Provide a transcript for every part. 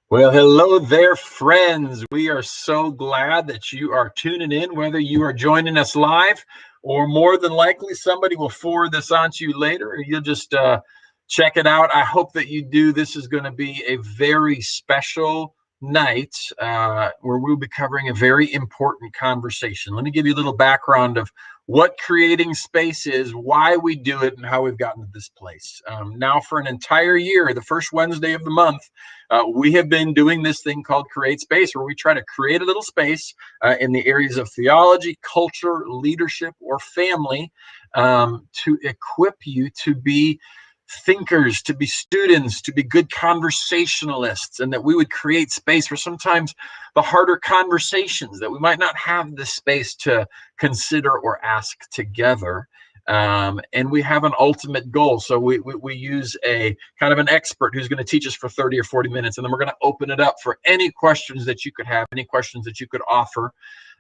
Well, hello there, friends. We are so glad that you are tuning in, whether you are joining us live or more than likely somebody will forward this on to you later, or you'll just check it out. I hope that you do. This is going to be a very special night where we'll be covering a very important conversation. Let me give you a little background of what creating space is, why we do it, and how we've gotten to this place. Now, for an entire year, the first Wednesday of the month, we have been doing this thing called Create Space, where we try to create a little space in the areas of theology, culture, leadership, or family to equip you to be thinkers, to be students, to be good conversationalists, and that we would create space for sometimes the harder conversations that we might not have the space to consider or ask together. And we have an ultimate goal. So we use a kind of an expert who's going to teach us for 30 or 40 minutes, and then we're going to open it up for any questions that you could have, any questions that you could offer.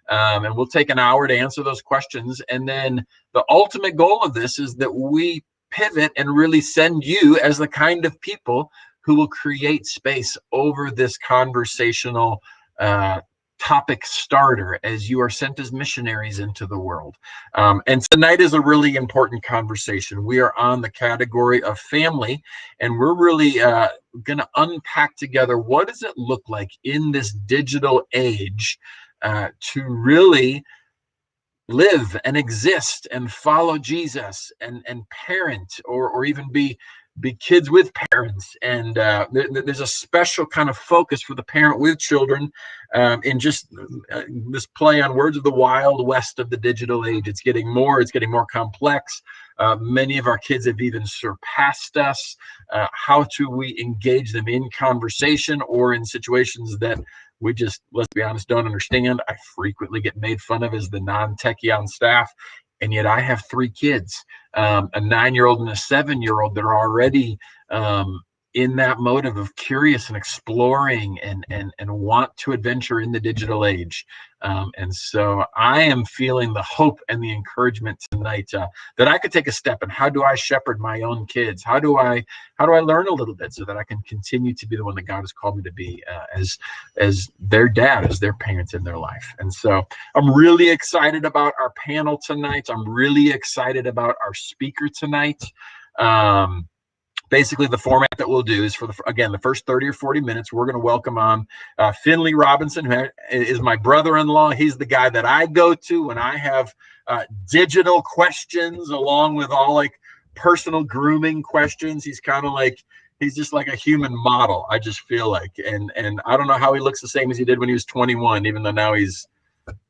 And we'll take an hour to answer those questions. And then the ultimate goal of this is that we pivot and really send you as the kind of people who will create space over this conversational topic starter as you are sent as missionaries into the world. And tonight is a really important conversation. We are on the category of family, and we're really going to unpack together what does it look like in this digital age to really live and exist and follow Jesus and parent or even be kids with parents. And there's a special kind of focus for the parent with children in just this play on words of the wild west of the digital age. It's getting more complex. Many of our kids have even surpassed us. How do we engage them in conversation or in situations that we just, let's be honest, don't understand? I frequently get made fun of as the non-techie on staff, and yet I have 3 kids, a 9-year-old and a 7-year-old that are already in that motive of curious and exploring and want to adventure in the digital age. And so I am feeling the hope and the encouragement tonight that I could take a step. And how do I shepherd my own kids? How do I learn a little bit so that I can continue to be the one that God has called me to be as their dad, as their parents in their life? And so I'm really excited about our panel tonight. I'm really excited about our speaker tonight. Basically, the format that we'll do is for the first 30 or 40 minutes, we're going to welcome on Finley Robinson, who is my brother-in-law. He's the guy that I go to when I have digital questions, along with all like personal grooming questions. He's kind of like, he's just like a human model, I just feel like. And I don't know how he looks the same as he did when he was 21, even though now he's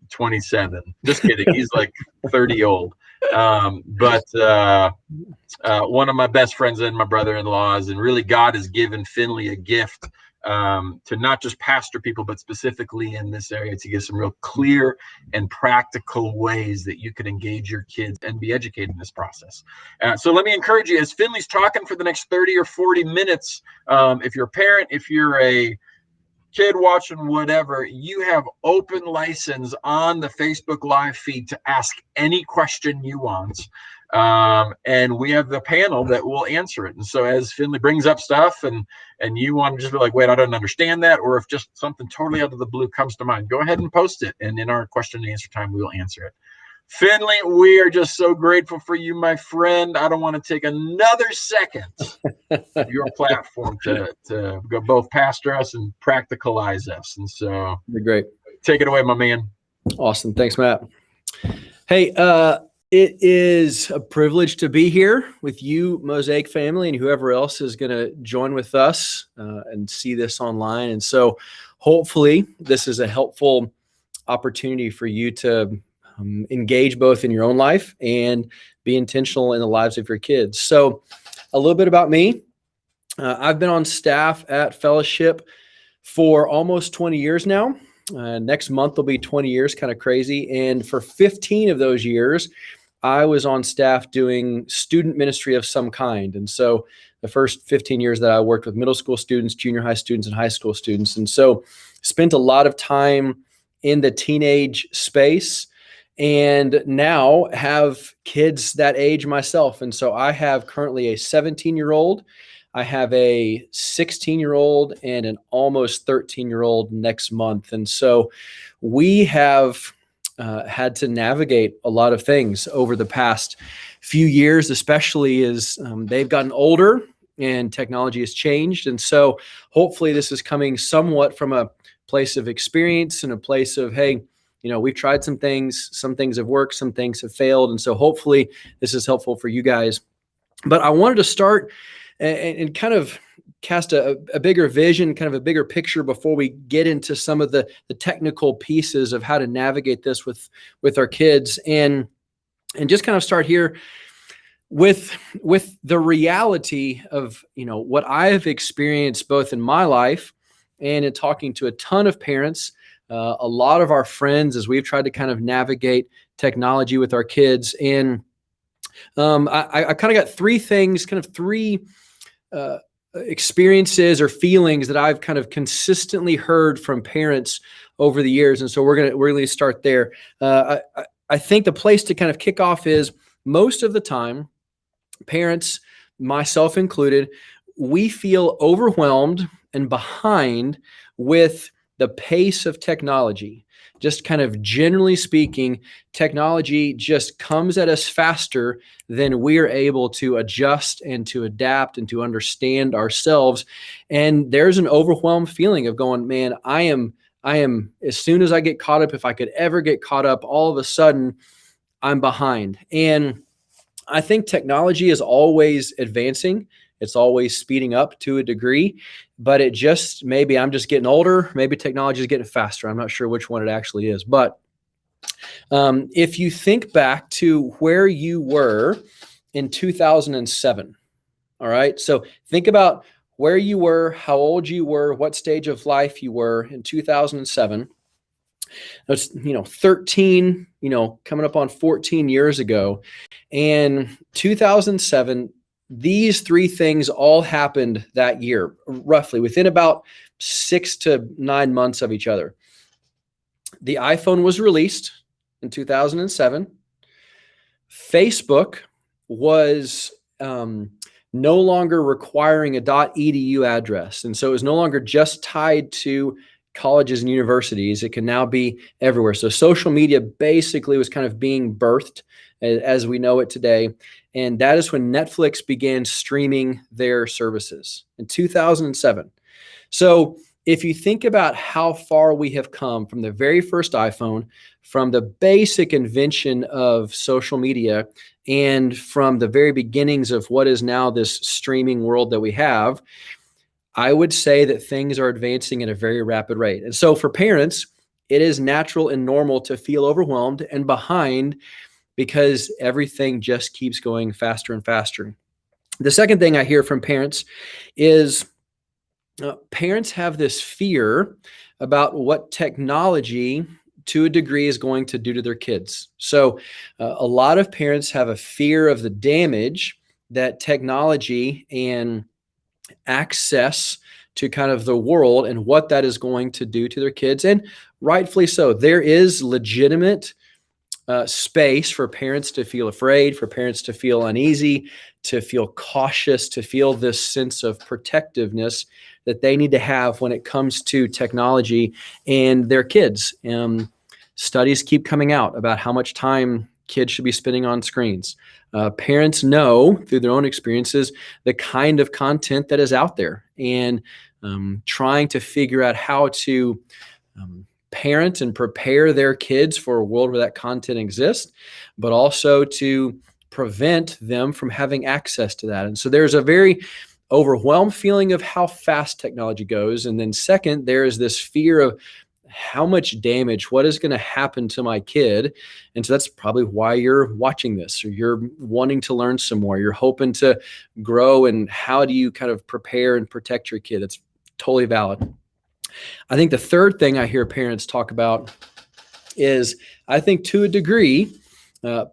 27. Just kidding. He's like 30 old. But one of my best friends and my brother-in-laws, and really God has given Finley a gift to not just pastor people, but specifically in this area to give some real clear and practical ways that you could engage your kids and be educated in this process. So let me encourage you, as Finley's talking for the next 30 or 40 minutes, if you're a parent, if you're a kid watching, whatever, you have open license on the Facebook Live feed to ask any question you want. And we have the panel that will answer it. And so as Finley brings up stuff and you want to just be like, wait, I don't understand that, or if just something totally out of the blue comes to mind, go ahead and post it. And in our question and answer time, we will answer it. Finley, we are just so grateful for you, my friend. I don't want to take another second of your platform to go both pastor us and practicalize us. And so you're great. Take it away, my man. Awesome. Thanks, Matt. Hey, it is a privilege to be here with you, Mosaic family, and whoever else is going to join with us and see this online. And so hopefully this is a helpful opportunity for you to engage both in your own life and be intentional in the lives of your kids. So a little bit about me. I've been on staff at Fellowship for almost 20 years now. Next month will be 20 years, kind of crazy. And for 15 of those years, I was on staff doing student ministry of some kind. And so the first 15 years that I worked with middle school students, junior high students, and high school students. And so spent a lot of time in the teenage space, and now have kids that age myself. And so I have currently a 17-year-old, I have a 16-year-old and an almost 13-year-old next month. And so we have had to navigate a lot of things over the past few years, especially as they've gotten older and technology has changed. And so hopefully this is coming somewhat from a place of experience and a place of, hey, we've tried some things have worked, some things have failed. And so hopefully this is helpful for you guys. But I wanted to start and kind of cast a bigger vision, kind of a bigger picture before we get into some of the technical pieces of how to navigate this with our kids, and just kind of start here with the reality of what I have experienced both in my life and in talking to a ton of parents, a lot of our friends, as we've tried to kind of navigate technology with our kids. And I kind of got three things, kind of three experiences or feelings that I've kind of consistently heard from parents over the years. And so we're going to start there. I think the place to kind of kick off is, most of the time, parents, myself included, we feel overwhelmed and behind with the pace of technology. Just kind of generally speaking, technology just comes at us faster than we are able to adjust and to adapt and to understand ourselves. And there's an overwhelmed feeling of going, man, I am, as soon as I get caught up, if I could ever get caught up, all of a sudden I'm behind. And I think technology is always advancing. It's always speeding up to a degree, but it just, maybe I'm just getting older. Maybe technology is getting faster. I'm not sure which one it actually is. But if you think back to where you were in 2007, all right? So think about where you were, how old you were, what stage of life you were in 2007. That's 13, coming up on 14 years ago. And 2007, these three things all happened that year, roughly within about 6 to 9 months of each other. The iPhone was released in 2007. Facebook was no longer requiring a .edu address. And so it was no longer just tied to colleges and universities. It can now be everywhere. So social media basically was kind of being birthed as we know it today. And that is when Netflix began streaming their services in 2007. So if you think about how far we have come from the very first iPhone, from the basic invention of social media, and from the very beginnings of what is now this streaming world that we have, I would say that things are advancing at a very rapid rate. And so for parents, it is natural and normal to feel overwhelmed and behind because everything just keeps going faster and faster. The second thing I hear from parents is parents have this fear about what technology to a degree is going to do to their kids. So a lot of parents have a fear of the damage that technology and access to kind of the world and what that is going to do to their kids. And rightfully so. There is legitimate space for parents to feel afraid, for parents to feel uneasy, to feel cautious, to feel this sense of protectiveness that they need to have when it comes to technology and their kids. Studies keep coming out about how much time kids should be spending on screens. Parents know through their own experiences the kind of content that is out there, and trying to figure out how to parent and prepare their kids for a world where that content exists, but also to prevent them from having access to that. And so there's a very overwhelmed feeling of how fast technology goes. And then second, there is this fear of how much damage, what is going to happen to my kid? And so that's probably why you're watching this, or you're wanting to learn some more. You're hoping to grow. And how do you kind of prepare and protect your kid? That's totally valid. I think the third thing I hear parents talk about is, I think to a degree,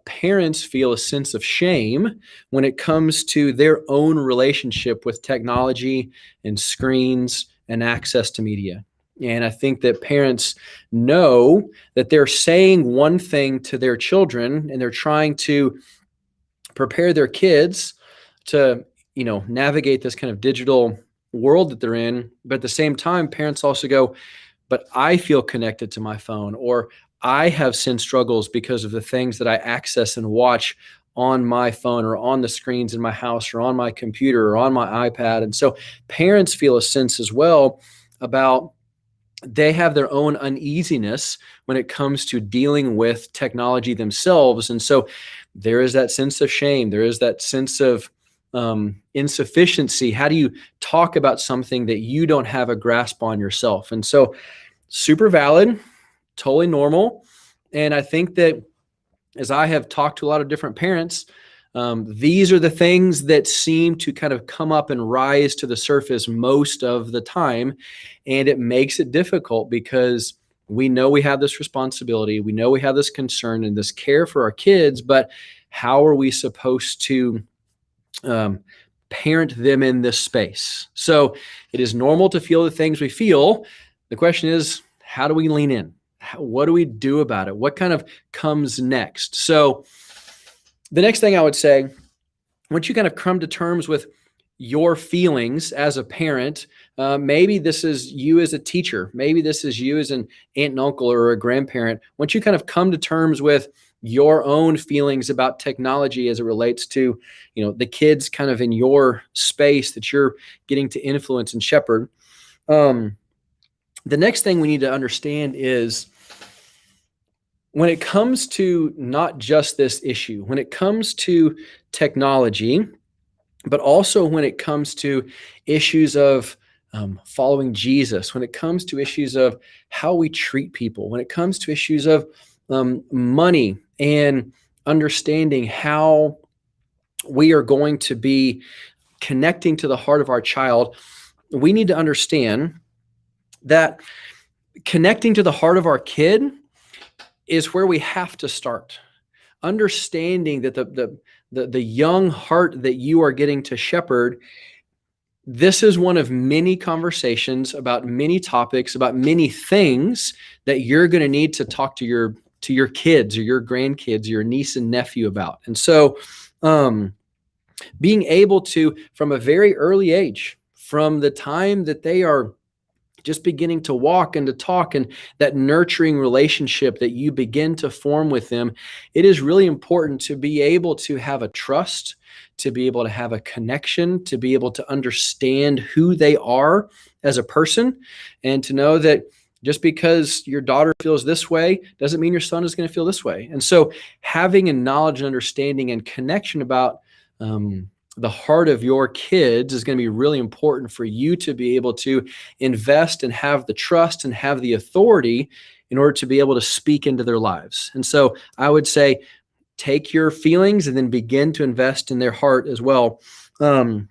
parents feel a sense of shame when it comes to their own relationship with technology and screens and access to media. And I think that parents know that they're saying one thing to their children, and they're trying to prepare their kids to navigate this kind of digital world that they're in. But at the same time, parents also go, but I feel connected to my phone, or I have sin struggles because of the things that I access and watch on my phone or on the screens in my house or on my computer or on my iPad. And so parents feel a sense as well about they have their own uneasiness when it comes to dealing with technology themselves. And so there is that sense of shame. There is that sense of insufficiency. How do you talk about something that you don't have a grasp on yourself? And so super valid, totally normal. And I think that as I have talked to a lot of different parents, these are the things that seem to kind of come up and rise to the surface most of the time. And it makes it difficult because we know we have this responsibility. We know we have this concern and this care for our kids, but how are we supposed to parent them in this space? So it is normal to feel the things we feel. The question is, how do we lean in? What do we do about it? What kind of comes next? So the next thing I would say, once you kind of come to terms with your feelings as a parent, maybe this is you as a teacher, maybe this is you as an aunt and uncle or a grandparent. Once you kind of come to terms with your own feelings about technology as it relates to, the kids kind of in your space that you're getting to influence and shepherd, the next thing we need to understand is when it comes to not just this issue, when it comes to technology, but also when it comes to issues of following Jesus, when it comes to issues of how we treat people, when it comes to issues of money and understanding how we are going to be connecting to the heart of our child, we need to understand that connecting to the heart of our kid is where we have to start. Understanding that the young heart that you are getting to shepherd, this is one of many conversations about many topics, about many things that you're going to need to talk to your kids or your grandkids, your niece and nephew about. And so being able to, from a very early age, from the time that they are just beginning to walk and to talk, and that nurturing relationship that you begin to form with them, it is really important to be able to have a trust, to be able to have a connection, to be able to understand who they are as a person, and to know that just because your daughter feels this way doesn't mean your son is going to feel this way. And so having a knowledge and understanding and connection about the heart of your kids is going to be really important for you to be able to invest and have the trust and have the authority in order to be able to speak into their lives. And so I would say, take your feelings and then begin to invest in their heart as well. The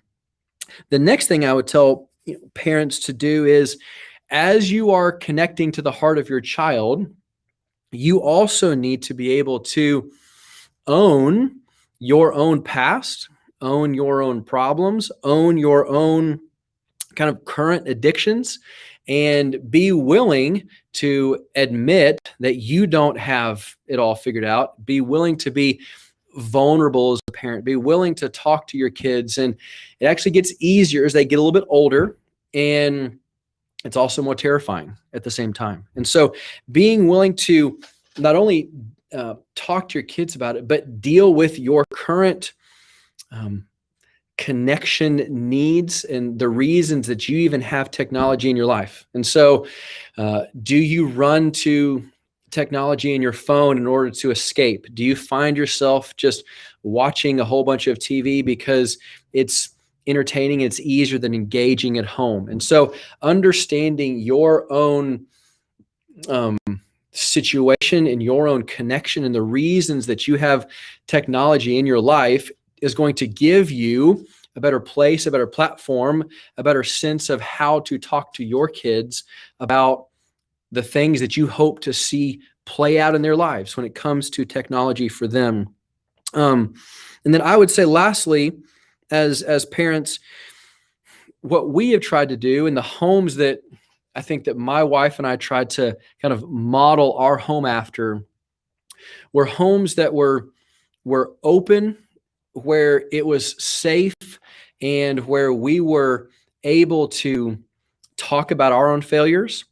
next thing I would tell parents to do is, as you are connecting to the heart of your child, you also need to be able to own your own past, own your own problems, own your own kind of current addictions, and be willing to admit that you don't have it all figured out. Be willing to be vulnerable as a parent. Be willing to talk to your kids. And it actually gets easier as they get a little bit older, and it's also more terrifying at the same time. And so being willing to not only talk to your kids about it, but deal with your current connection needs and the reasons that you even have technology in your life. And so do you run to technology in your phone in order to escape? Do you find yourself just watching a whole bunch of TV because it's entertaining, it's easier than engaging at home? And so understanding your own situation and your own connection and the reasons that you have technology in your life is going to give you a better place, a better platform, a better sense of how to talk to your kids about the things that you hope to see play out in their lives when it comes to technology for them. And then I would say lastly, as parents, what we have tried to do in the homes that I think that my wife and I tried to kind of model our home after were homes that were open, where it was safe and where we were able to talk about our own failures.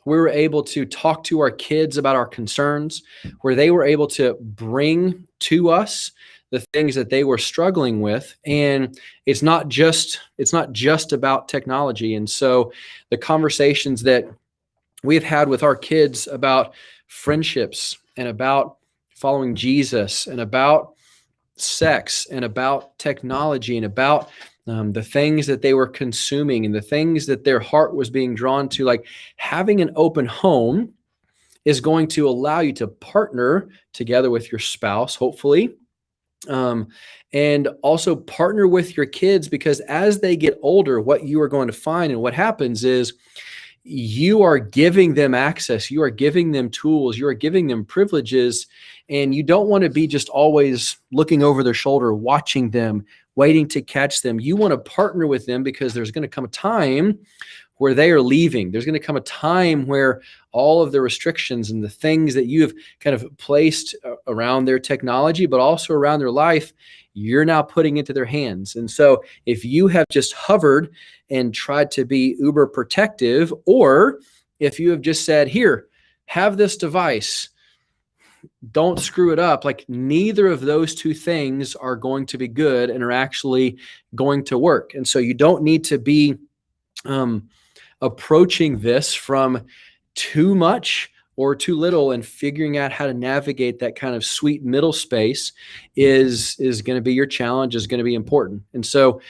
We were able to talk to our kids about our concerns, where they were able to bring to us the things that they were struggling with. And it's not just about technology. And so the conversations that we've had with our kids about friendships and about following Jesus and about sex and about technology and about the things that they were consuming and the things that their heart was being drawn to, like having an open home is going to allow you to partner together with your spouse, hopefully, and also partner with your kids, because as they get older, what you are going to find and what happens is you are giving them access, you are giving them tools, you are giving them privileges, and you don't want to be just always looking over their shoulder, watching them, waiting to catch them. You want to partner with them because there's going to come a time where they are leaving. There's going to come a time where all of the restrictions and the things that you have kind of placed around their technology, but also around their life, you're now putting into their hands. And so if you have just hovered and tried to be uber protective, or if you have just said, here, have this device, don't screw it up, like neither of those two things are going to be good and are actually going to work. And so you don't need to be approaching this from too much or too little, and figuring out how to navigate that kind of sweet middle space is going to be your challenge, is going to be important. And so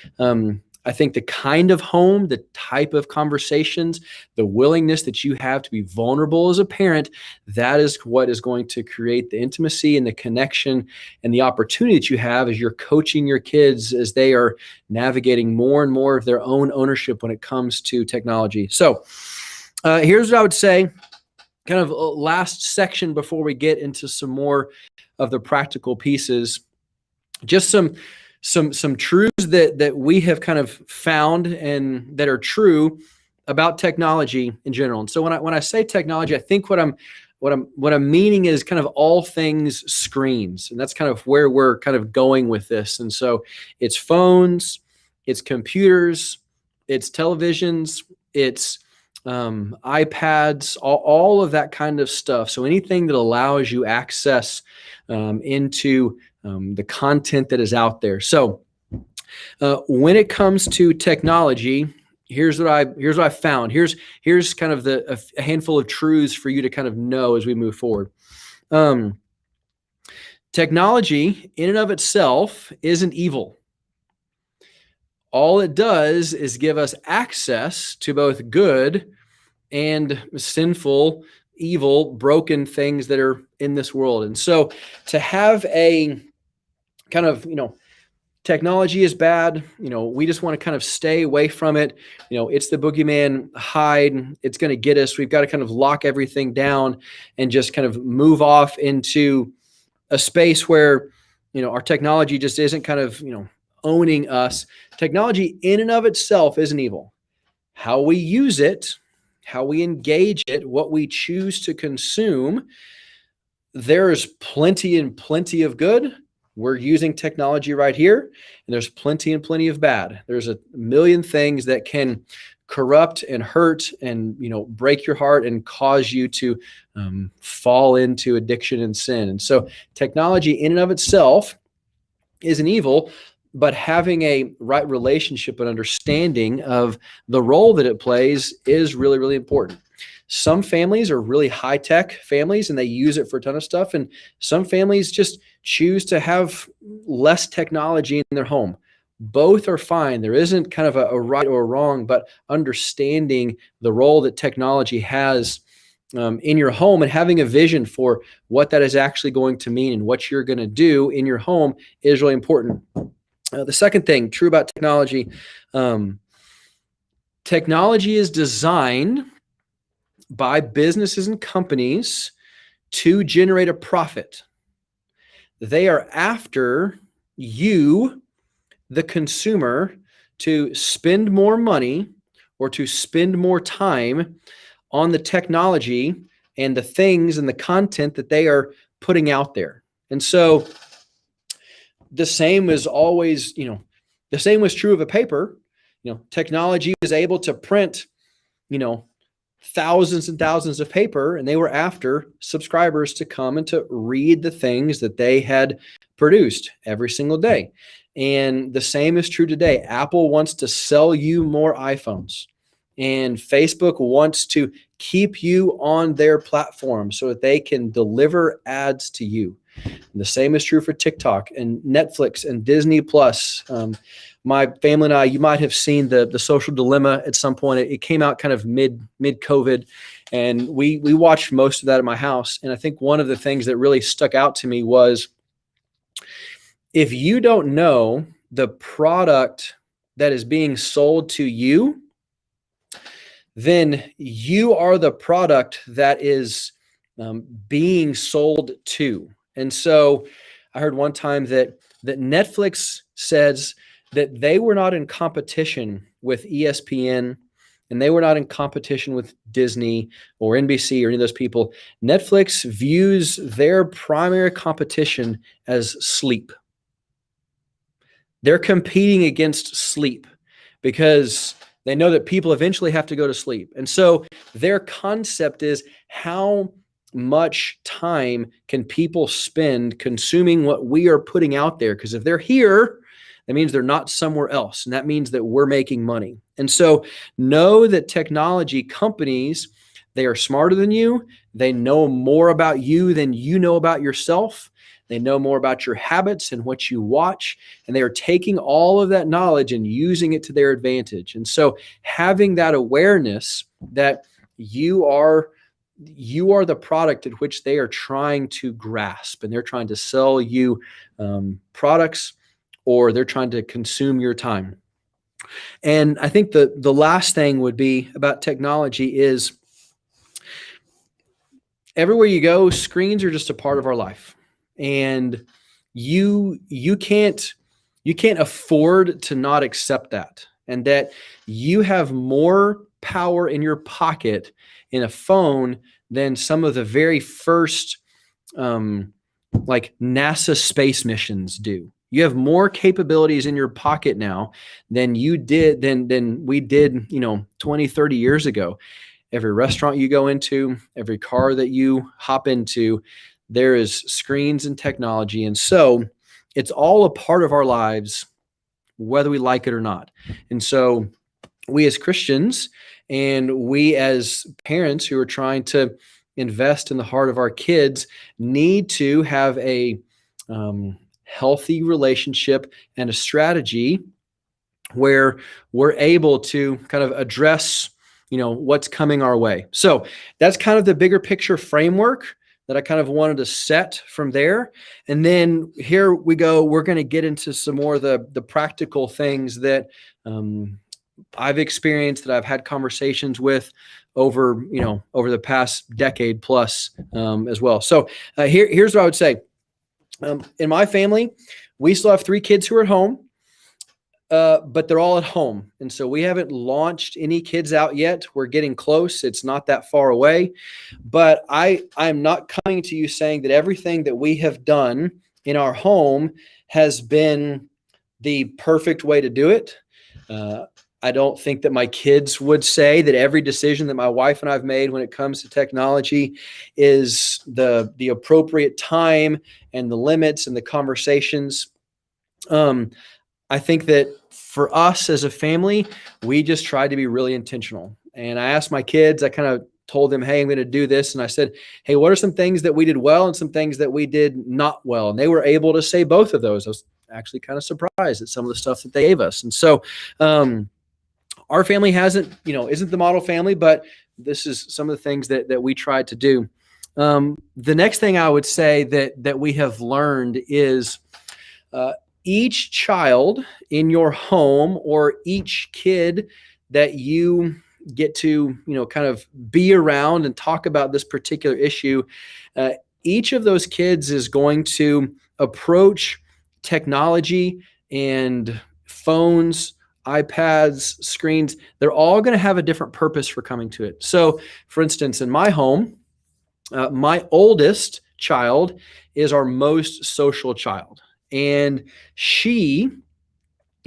I think the kind of home, the type of conversations, the willingness that you have to be vulnerable as a parent, that is what is going to create the intimacy and the connection and the opportunity that you have as you're coaching your kids as they are navigating more and more of their own ownership when it comes to technology. So here's what I would say, kind of last section before we get into some more of the practical pieces, just some truths that we have kind of found and that are true about technology in general. And so when I say technology, I think what I'm meaning is kind of all things screens, and that's kind of where we're kind of going with this. And so it's phones, it's computers, it's televisions, it's iPads, all of that kind of stuff. So anything that allows you access into the content that is out there. So when it comes to technology, here's what I found. Here's kind of a handful of truths for you to kind of know as we move forward. Technology in and of itself isn't evil. All it does is give us access to both good and sinful, evil, broken things that are in this world. And so to have a kind of, technology is bad, we just want to kind of stay away from it. It's the boogeyman, hide, it's going to get us. We've got to kind of lock everything down and just kind of move off into a space where, our technology just isn't kind of, owning us. Technology in and of itself isn't evil. How we use it, how we engage it, what we choose to consume, there is plenty of good. We're using technology right here, and there's plenty of bad. There's a million things that can corrupt and hurt and, break your heart and cause you to fall into addiction and sin. And so technology in and of itself isn't evil, but having a right relationship and understanding of the role that it plays is really, really important. Some families are really high-tech families and they use it for a ton of stuff. And some families just choose to have less technology in their home. Both are fine. There isn't kind of a right or a wrong, but understanding the role that technology has in your home and having a vision for what that is actually going to mean and what you're going to do in your home is really important. The second thing true about technology, technology is designed by businesses and companies to generate a profit. They are after you, the consumer, to spend more money or to spend more time on the technology and the things and the content that they are putting out there. And so the same is always, The same was true of a paper. Technology was able to print, thousands and thousands of paper, and they were after subscribers to come and to read the things that they had produced every single day. And the same is true today. Apple wants to sell you more iPhones, and Facebook wants to keep you on their platform so that they can deliver ads to you. And the same is true for TikTok and Netflix and Disney Plus. My family and I, you might have seen the Social Dilemma at some point. It came out kind of mid COVID, and we watched most of that at my house. And I think one of the things that really stuck out to me was, if you don't know the product that is being sold to you, then you are the product that is being sold to. And so I heard one time that Netflix says that they were not in competition with ESPN, and they were not in competition with Disney or NBC or any of those people. Netflix views their primary competition as sleep. They're competing against sleep because they know that people eventually have to go to sleep. And so their concept is, how much time can people spend consuming what we are putting out there? Because if they're here, that means they're not somewhere else. And that means that we're making money. And so know that technology companies, they are smarter than you. They know more about you than you know about yourself. They know more about your habits and what you watch. And they are taking all of that knowledge and using it to their advantage. And so having that awareness that you are the product at which they are trying to grasp, and they're trying to sell you products, or they're trying to consume your time. And I think the last thing would be about technology is, everywhere you go, screens are just a part of our life. And you can't afford to not accept that. And that you have more power in your pocket in a phone than some of the very first like NASA space missions do. You have more capabilities in your pocket now than we did 20, 30 years ago. Every restaurant you go into, every car that you hop into, there is screens and technology. And so it's all a part of our lives, whether we like it or not. And so we as Christians, and we as parents who are trying to invest in the heart of our kids, need to have a healthy relationship and a strategy where we're able to kind of address, what's coming our way. So that's kind of the bigger picture framework that I kind of wanted to set from there. And then here we go, we're going to get into some more of the practical things that I've experienced, that I've had conversations with over the past decade plus as well. So here's what I would say. In my family, we still have 3 kids who are at home, but they're all at home. And so we haven't launched any kids out yet. We're getting close. It's not that far away. But I'm not coming to you saying that everything that we have done in our home has been the perfect way to do it. I don't think that my kids would say that every decision that my wife and I've made when it comes to technology is the appropriate time and the limits and the conversations. I think that for us as a family, we just tried to be really intentional. And I asked my kids, I kind of told them, hey, I'm going to do this. And I said, hey, what are some things that we did well and some things that we did not well? And they were able to say both of those. I was actually kind of surprised at some of the stuff that they gave us. And so, our family isn't the model family, but this is some of the things that we tried to do. The next thing I would say that we have learned is each child in your home, or each kid that you get to, kind of be around and talk about this particular issue, each of those kids is going to approach technology and phones, iPads, screens. They're all going to have a different purpose for coming to it. So, for instance, in my home, my oldest child is our most social child. And she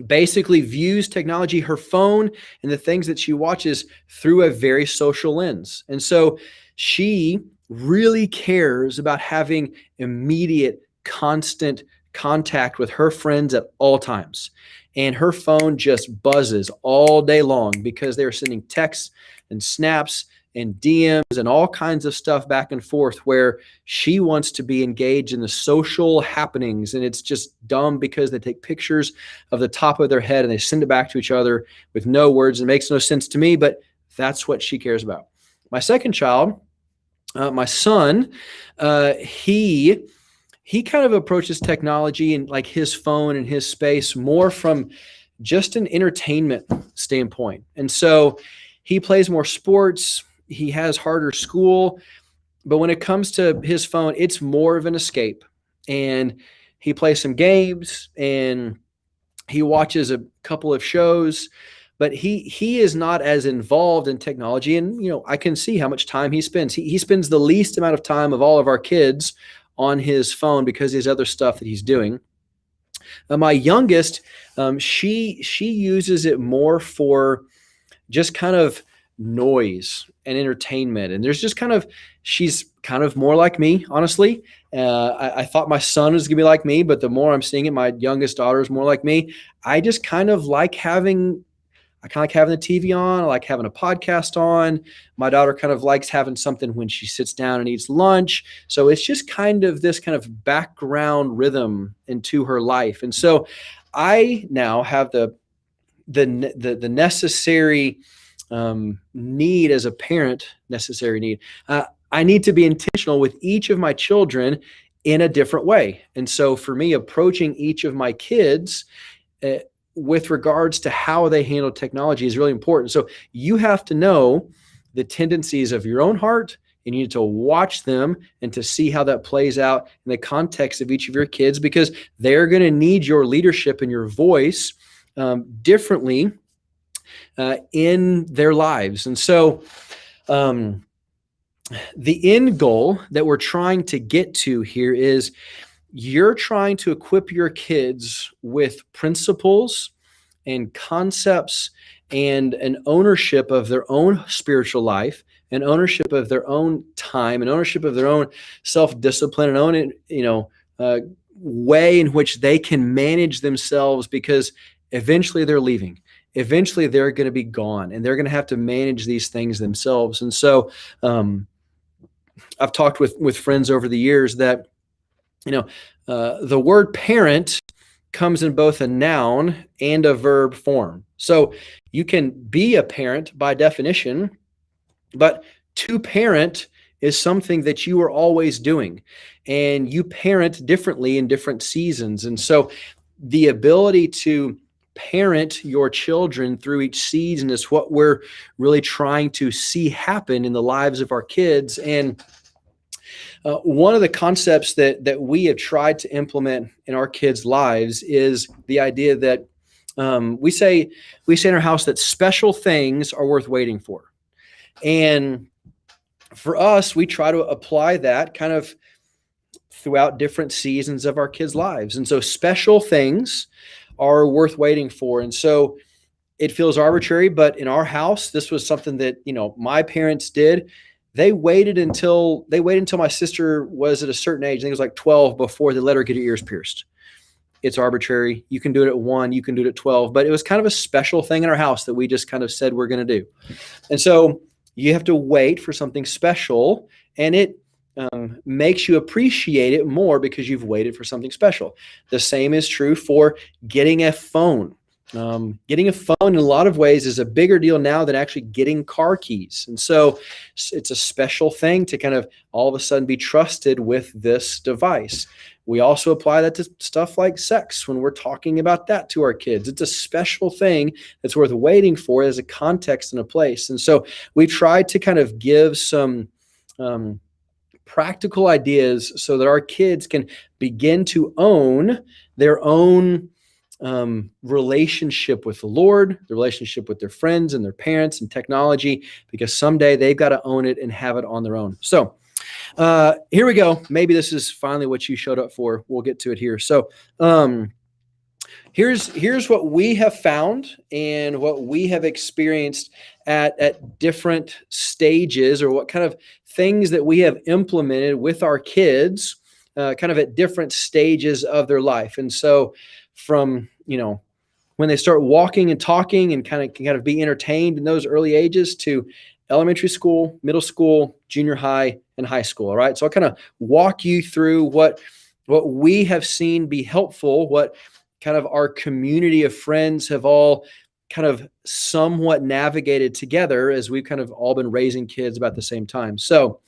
basically views technology, her phone, and the things that she watches through a very social lens. And so she really cares about having immediate, constant contact with her friends at all times. And her phone just buzzes all day long because they're sending texts and snaps and DMs and all kinds of stuff back and forth, where she wants to be engaged in the social happenings. And it's just dumb because they take pictures of the top of their head and they send it back to each other with no words. It makes no sense to me, but that's what she cares about. My second child, my son, he kind of approaches technology and like his phone and his space more from just an entertainment standpoint. And so he plays more sports. He has harder school, but when it comes to his phone, it's more of an escape. And he plays some games and he watches a couple of shows, but he is not as involved in technology. And, I can see how much time he spends. He spends the least amount of time of all of our kids on his phone because there's other stuff that he's doing. My youngest, she uses it more for just kind of noise and entertainment. And there's just she's kind of more like me, honestly. I thought my son was gonna be like me, but the more I'm seeing it, my youngest daughter is more like me. I kind of like having the TV on. I like having a podcast on. My daughter kind of likes having something when she sits down and eats lunch. So it's just kind of this kind of background rhythm into her life. And so I now have the necessary need as a parent, I need to be intentional with each of my children in a different way. And so for me, approaching each of my kids with regards to how they handle technology is really important. So you have to know the tendencies of your own heart, and you need to watch them and to see how that plays out in the context of each of your kids, because they're going to need your leadership and your voice differently in their lives. And so the end goal that we're trying to get to here is you're trying to equip your kids with principles and concepts and an ownership of their own spiritual life, and ownership of their own time, and ownership of their own self-discipline, and own, way in which they can manage themselves, because eventually they're leaving. Eventually they're going to be gone, and they're going to have to manage these things themselves. And so I've talked with friends over the years that, the word parent comes in both a noun and a verb form. So you can be a parent by definition, but to parent is something that you are always doing, and you parent differently in different seasons. And so the ability to parent your children through each season is what we're really trying to see happen in the lives of our kids. And one of the concepts that we have tried to implement in our kids' lives is the idea that we say in our house that special things are worth waiting for. And for us, we try to apply that kind of throughout different seasons of our kids' lives. And so special things are worth waiting for. And so it feels arbitrary, but in our house, this was something that, my parents did. They waited until my sister was at a certain age. I think it was like 12 before they let her get her ears pierced. It's arbitrary. You can do it at 1, you can do it at 12, but it was kind of a special thing in our house that we just kind of said we're going to do. And so you have to wait for something special, and it makes you appreciate it more because you've waited for something special. The same is true for getting a phone. Getting a phone in a lot of ways is a bigger deal now than actually getting car keys. And so it's a special thing to kind of all of a sudden be trusted with this device. We also apply that to stuff like sex when we're talking about that to our kids. It's a special thing that's worth waiting for as a context and a place. And so we tried to kind of give some practical ideas so that our kids can begin to own their own relationship with the Lord, the relationship with their friends and their parents and technology, because someday they've got to own it and have it on their own. So here we go. Maybe this is finally what you showed up for. We'll get to it here. So Here's what we have found and what we have experienced at different stages, or what kind of things that we have implemented with our kids, kind of at different stages of their life. And so from, when they start walking and talking and kind of be entertained in those early ages, to elementary school, middle school, junior high, and high school. All right. So I'll kind of walk you through what we have seen be helpful, what kind of our community of friends have all kind of somewhat navigated together as we've kind of all been raising kids about the same time. So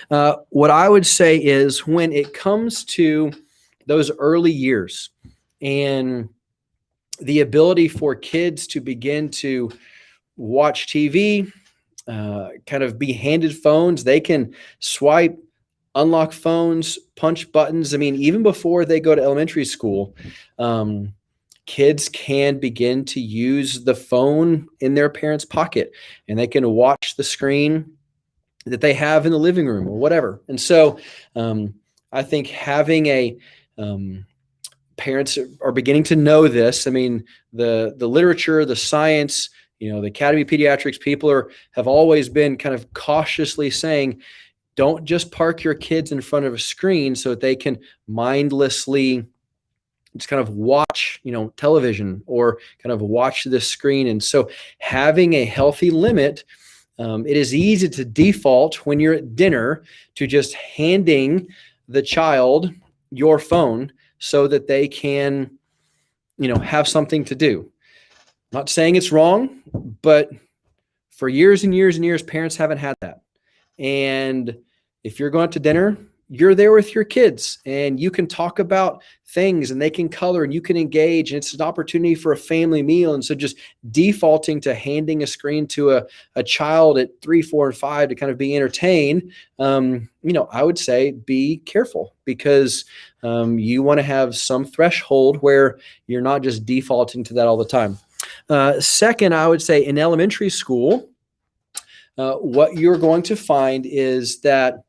what I would say is, when it comes to those early years and the ability for kids to begin to watch TV, kind of be handed phones, they can swipe, unlock phones, punch buttons. I mean, even before they go to elementary school, kids can begin to use the phone in their parents' pocket, and they can watch the screen that they have in the living room or whatever. And so I think having parents are beginning to know this. I mean, the literature, the science, the Academy of Pediatrics, people have always been kind of cautiously saying, don't just park your kids in front of a screen so that they can mindlessly just kind of watch, television, or kind of watch this screen. And so having a healthy limit, it is easy to default when you're at dinner to just handing the child your phone so that they can, have something to do. I'm not saying it's wrong, but for years and years and years, parents haven't had that. And if you're going to dinner, you're there with your kids, and you can talk about things, and they can color, and you can engage, and it's an opportunity for a family meal. And so just defaulting to handing a screen to a child at 3, 4, and 5 to kind of be entertained, I would say be careful, because you want to have some threshold where you're not just defaulting to that all the time. Second, I would say in elementary school, what you're going to find is that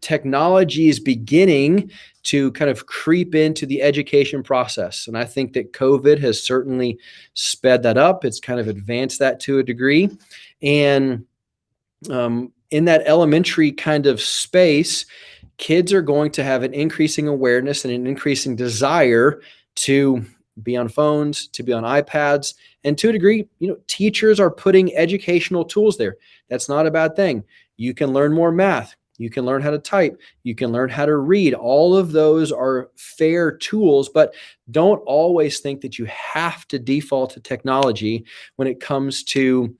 technology is beginning to kind of creep into the education process. And I think that COVID has certainly sped that up. It's kind of advanced that to a degree. And in that elementary kind of space, kids are going to have an increasing awareness and an increasing desire to be on phones, to be on iPads. And to a degree, teachers are putting educational tools there. That's not a bad thing. You can learn more math. You can learn how to type. You can learn how to read. All of those are fair tools, but don't always think that you have to default to technology when it comes to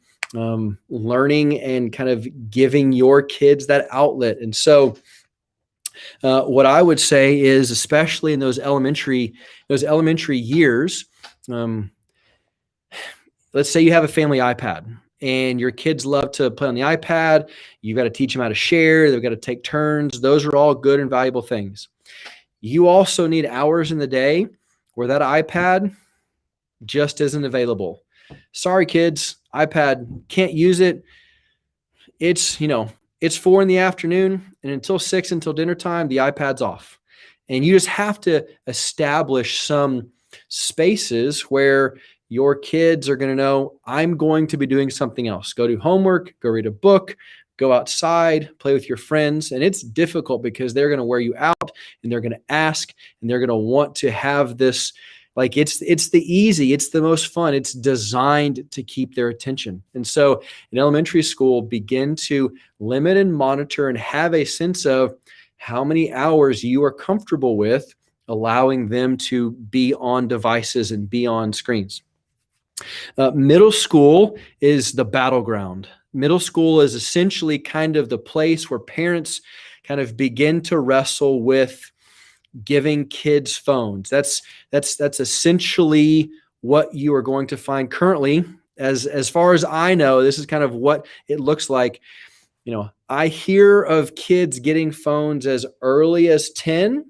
learning and kind of giving your kids that outlet. And so what I would say is, especially in those elementary years, let's say you have a family iPad, and your kids love to play on the iPad. You've got to teach them how to share. They've got to take turns. Those are all good and valuable things. You also need hours in the day where that iPad just isn't available. Sorry, kids, iPad, can't use it. It's 4 p.m, and until 6, until dinner time, the iPad's off. And you just have to establish some spaces where your kids are going to know, I'm going to be doing something else. Go do homework, go read a book, go outside, play with your friends. And it's difficult because they're going to wear you out, and they're going to ask, and they're going to want to have this, like it's the easy, it's the most fun. It's designed to keep their attention. And so in elementary school, begin to limit and monitor and have a sense of how many hours you are comfortable with allowing them to be on devices and be on screens. Middle school is the battleground. Middle school is essentially kind of the place where parents kind of begin to wrestle with giving kids phones. That's essentially what you are going to find currently. As far as I know, this is kind of what it looks like. I hear of kids getting phones as early as 10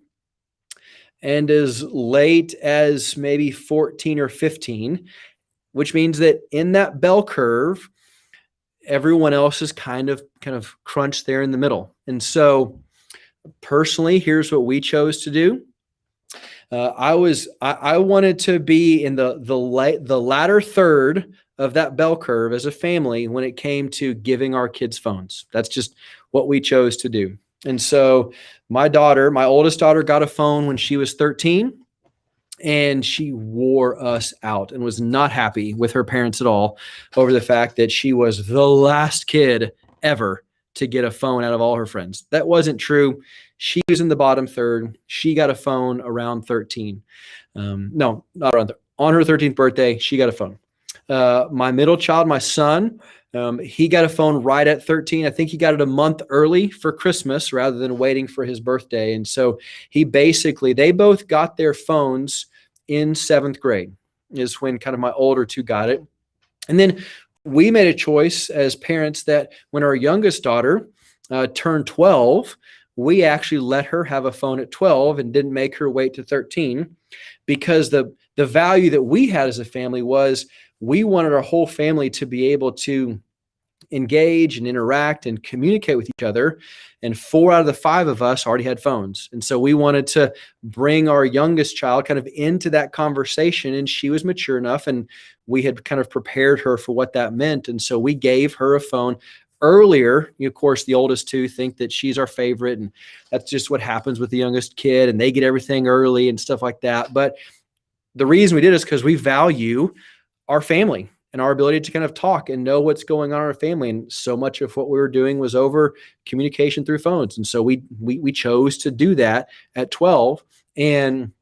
and as late as maybe 14 or 15, which means that in that bell curve, everyone else is kind of crunched there in the middle. And so personally, here's what we chose to do. I wanted to be in the latter third of that bell curve as a family when it came to giving our kids phones. That's just what we chose to do. And so my oldest daughter, got a phone when she was 13, and she wore us out and was not happy with her parents at all over the fact that she was the last kid ever to get a phone out of all her friends. That wasn't true. She was in the bottom third. She got a phone around 13. No, not around. On her 13th birthday, she got a phone. My middle child, my son, he got a phone right at 13. I think he got it a month early for Christmas rather than waiting for his birthday. And so they both got their phones in 7th grade is when kind of my older two got it. And then we made a choice as parents that when our youngest daughter turned 12, we actually let her have a phone at 12 and didn't make her wait to 13, because the value that we had as a family was we wanted our whole family to be able to engage and interact and communicate with each other. And 4 out of the 5 of us already had phones. And so we wanted to bring our youngest child kind of into that conversation. And she was mature enough, and we had kind of prepared her for what that meant. And so we gave her a phone earlier. Of course, the oldest two think that she's our favorite, and that's just what happens with the youngest kid, and they get everything early and stuff like that. But the reason we did is because we value our family and our ability to kind of talk and know what's going on in our family. And so much of what we were doing was over communication through phones. And so we chose to do that at 12. And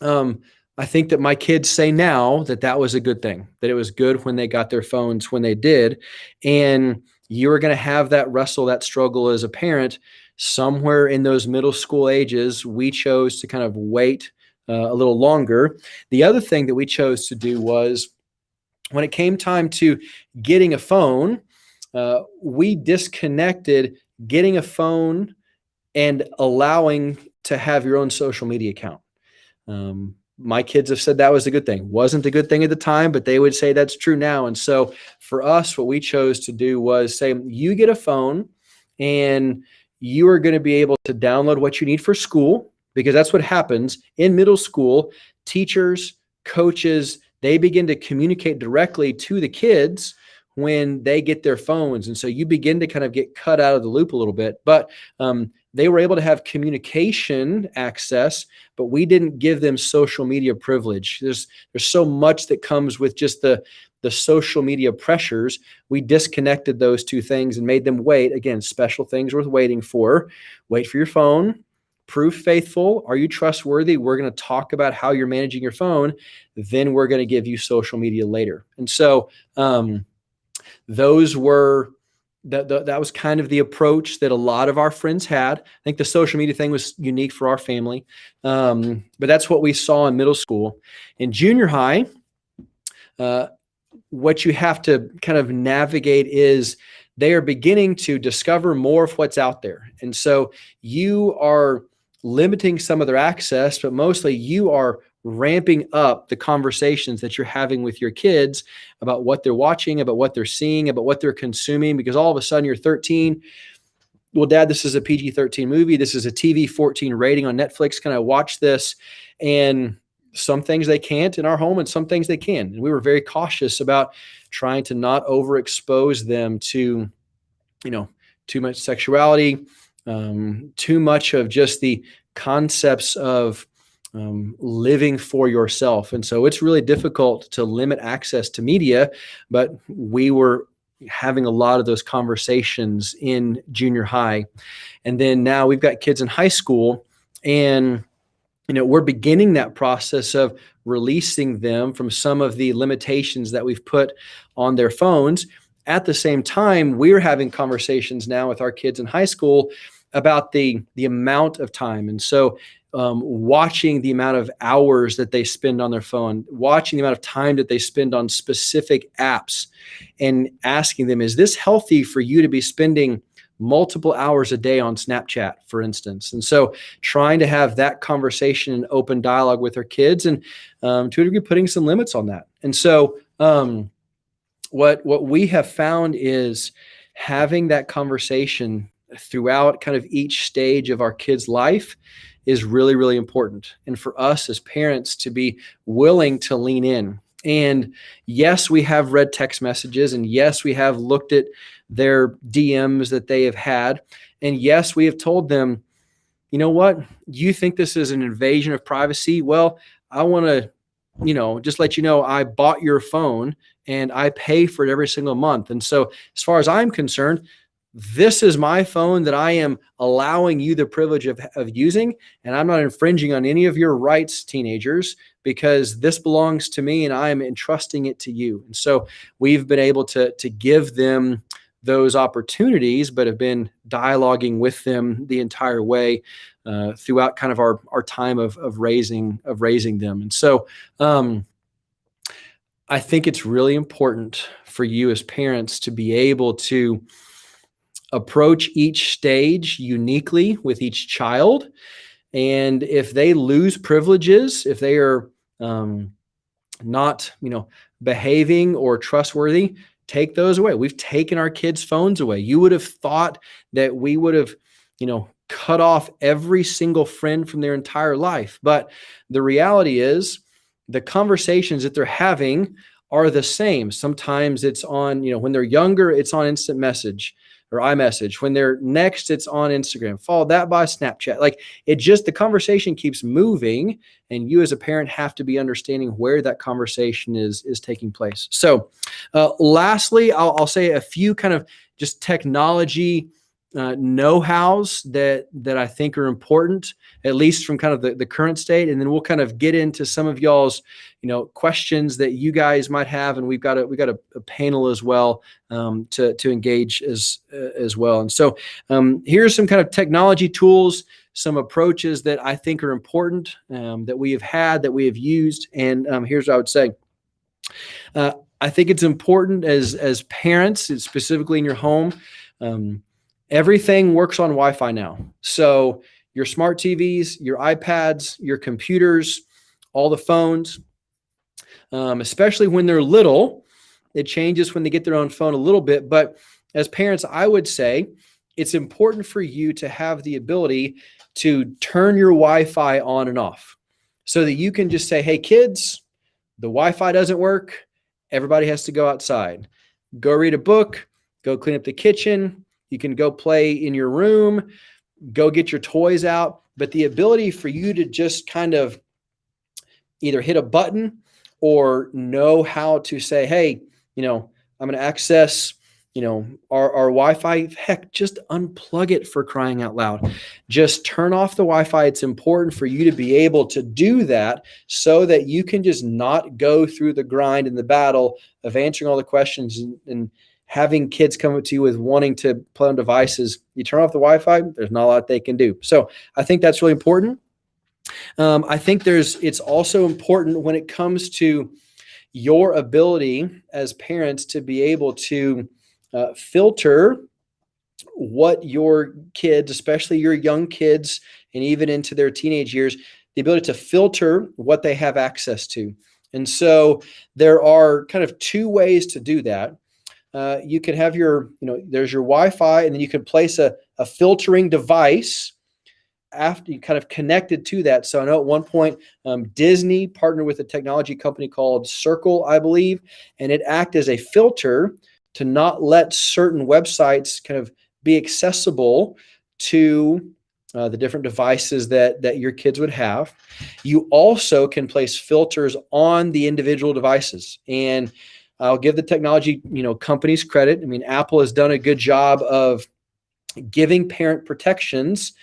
I think that my kids say now that that was a good thing, that it was good when they got their phones when they did. And you are going to have that wrestle, that struggle as a parent somewhere in those middle school ages. We chose to kind of wait a little longer. The other thing that we chose to do was, when it came time to getting a phone, we disconnected getting a phone and allowing to have your own social media account. My kids have said that was a good thing. Wasn't a good thing at the time, but they would say that's true now. And so for us, what we chose to do was say, you get a phone and you are going to be able to download what you need for school, because that's what happens in middle school. Teachers, coaches, they begin to communicate directly to the kids when they get their phones. And so you begin to kind of get cut out of the loop a little bit. But they were able to have communication access, but we didn't give them social media privilege. There's so much that comes with just the social media pressures. We disconnected those two things and made them wait. Again, special things worth waiting for. Wait for your phone. Prove faithful. Are you trustworthy? We're going to talk about how you're managing your phone. Then we're going to give you social media later. And so those were that was kind of the approach that a lot of our friends had. I think the social media thing was unique for our family, but that's what we saw in middle school. In junior high, what you have to kind of navigate is they are beginning to discover more of what's out there. And so you are limiting some of their access, but mostly you are ramping up the conversations that you're having with your kids about what they're watching, about what they're seeing, about what they're consuming, because all of a sudden you're 13. Well, Dad, this is a PG-13 movie. This is a TV 14 rating on Netflix. Can I watch this? And some things they can't in our home and some things they can. And we were very cautious about trying to not overexpose them to, too much sexuality, too much of just the concepts of living for yourself. And so it's really difficult to limit access to media, but we were having a lot of those conversations in junior high. And then now we've got kids in high school, and we're beginning that process of releasing them from some of the limitations that we've put on their phones. At the same time, we're having conversations now with our kids in high school about the amount of time. And so watching the amount of hours that they spend on their phone, watching the amount of time that they spend on specific apps, and asking them, is this healthy for you to be spending multiple hours a day on Snapchat, for instance? And so trying to have that conversation and open dialogue with our kids, and to a degree putting some limits on that. And so what we have found is having that conversation throughout kind of each stage of our kids' life is really, really important. And for us as parents to be willing to lean in. And yes, we have read text messages, and yes, we have looked at their DMs that they have had. And yes, we have told them, you know what, you think this is an invasion of privacy? Well, I want to, just let you know, I bought your phone and I pay for it every single month. And so as far as I'm concerned, this is my phone that I am allowing you the privilege of using, and I'm not infringing on any of your rights, teenagers, because this belongs to me and I am entrusting it to you. And so we've been able to give them those opportunities, but have been dialoguing with them the entire way throughout kind of our time of raising them. And so I think it's really important for you as parents to be able to approach each stage uniquely with each child. And if they lose privileges, if they are not, behaving or trustworthy, take those away. We've taken our kids' phones away. You would have thought that we would have, cut off every single friend from their entire life. But the reality is the conversations that they're having are the same. Sometimes it's on, when they're younger, it's on instant message or iMessage. When they're next, it's on Instagram, followed that by Snapchat. The conversation keeps moving, and you as a parent have to be understanding where that conversation is taking place. So lastly, I'll say a few kind of just technology know-hows that I think are important, at least from kind of the current state. And then we'll kind of get into some of y'all's, questions that you guys might have. And we've got a panel as well to engage as well. And so here's some kind of technology tools, some approaches that I think are important that we have had, that we have used. And here's what I would say. I think it's important as parents, specifically in your home, everything works on Wi-Fi now. So your smart TVs, your iPads, your computers, all the phones, especially when they're little, it changes when they get their own phone a little bit. But as parents, I would say it's important for you to have the ability to turn your Wi-Fi on and off so that you can just say, hey, kids, the Wi-Fi doesn't work. Everybody has to go outside. Go read a book. Go clean up the kitchen. You can go play in your room, go get your toys out. But the ability for you to just kind of either hit a button or know how to say, hey, I'm going to access, our Wi-Fi. Heck, just unplug it, for crying out loud. Just turn off the Wi-Fi. It's important for you to be able to do that so that you can just not go through the grind and the battle of answering all the questions and having kids come up to you with wanting to play on devices. You turn off the Wi-Fi, there's not a lot they can do. So I think that's really important. I think it's also important when it comes to your ability as parents to be able to filter what your kids, especially your young kids and even into their teenage years, the ability to filter what they have access to. And so there are kind of two ways to do that. You can have there's your Wi-Fi, and then you can place a filtering device after you kind of connected to that. So I know at one point Disney partnered with a technology company called Circle, I believe, and it acted as a filter to not let certain websites kind of be accessible to the different devices that your kids would have. You also can place filters on the individual devices, and I'll give the technology, companies credit. I mean, Apple has done a good job of giving parent protections,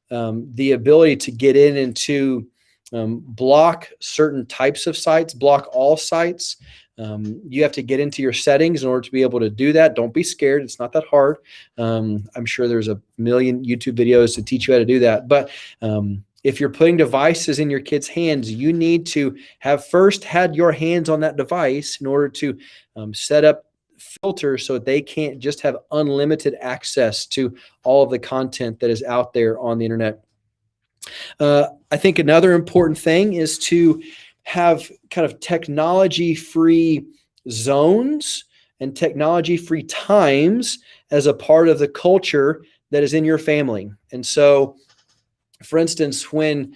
the ability to get in and to block certain types of sites, block all sites. You have to get into your settings in order to be able to do that. Don't be scared. It's not that hard. I'm sure there's a million YouTube videos to teach you how to do that. But if you're putting devices in your kids' hands, you need to have first had your hands on that device in order to set up filters so that they can't just have unlimited access to all of the content that is out there on the internet. I think another important thing is to have kind of technology-free zones and technology-free times as a part of the culture that is in your family. And so, for instance, when,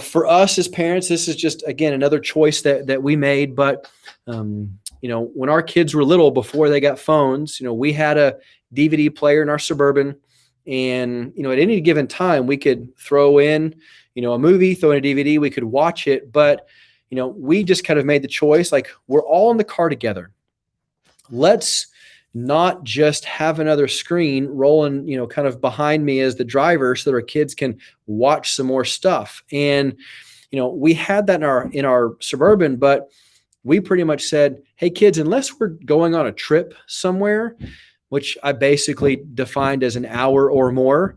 for us as parents, this is just, again, another choice that we made. But, when our kids were little, before they got phones, we had a DVD player in our Suburban. And, at any given time, we could throw in, a movie, throw in a DVD, we could watch it. But, we just kind of made the choice, like, we're all in the car together. Let's not just have another screen rolling, kind of behind me as the driver so that our kids can watch some more stuff. And, we had that in our Suburban, but we pretty much said, hey, kids, unless we're going on a trip somewhere, which I basically defined as an hour or more,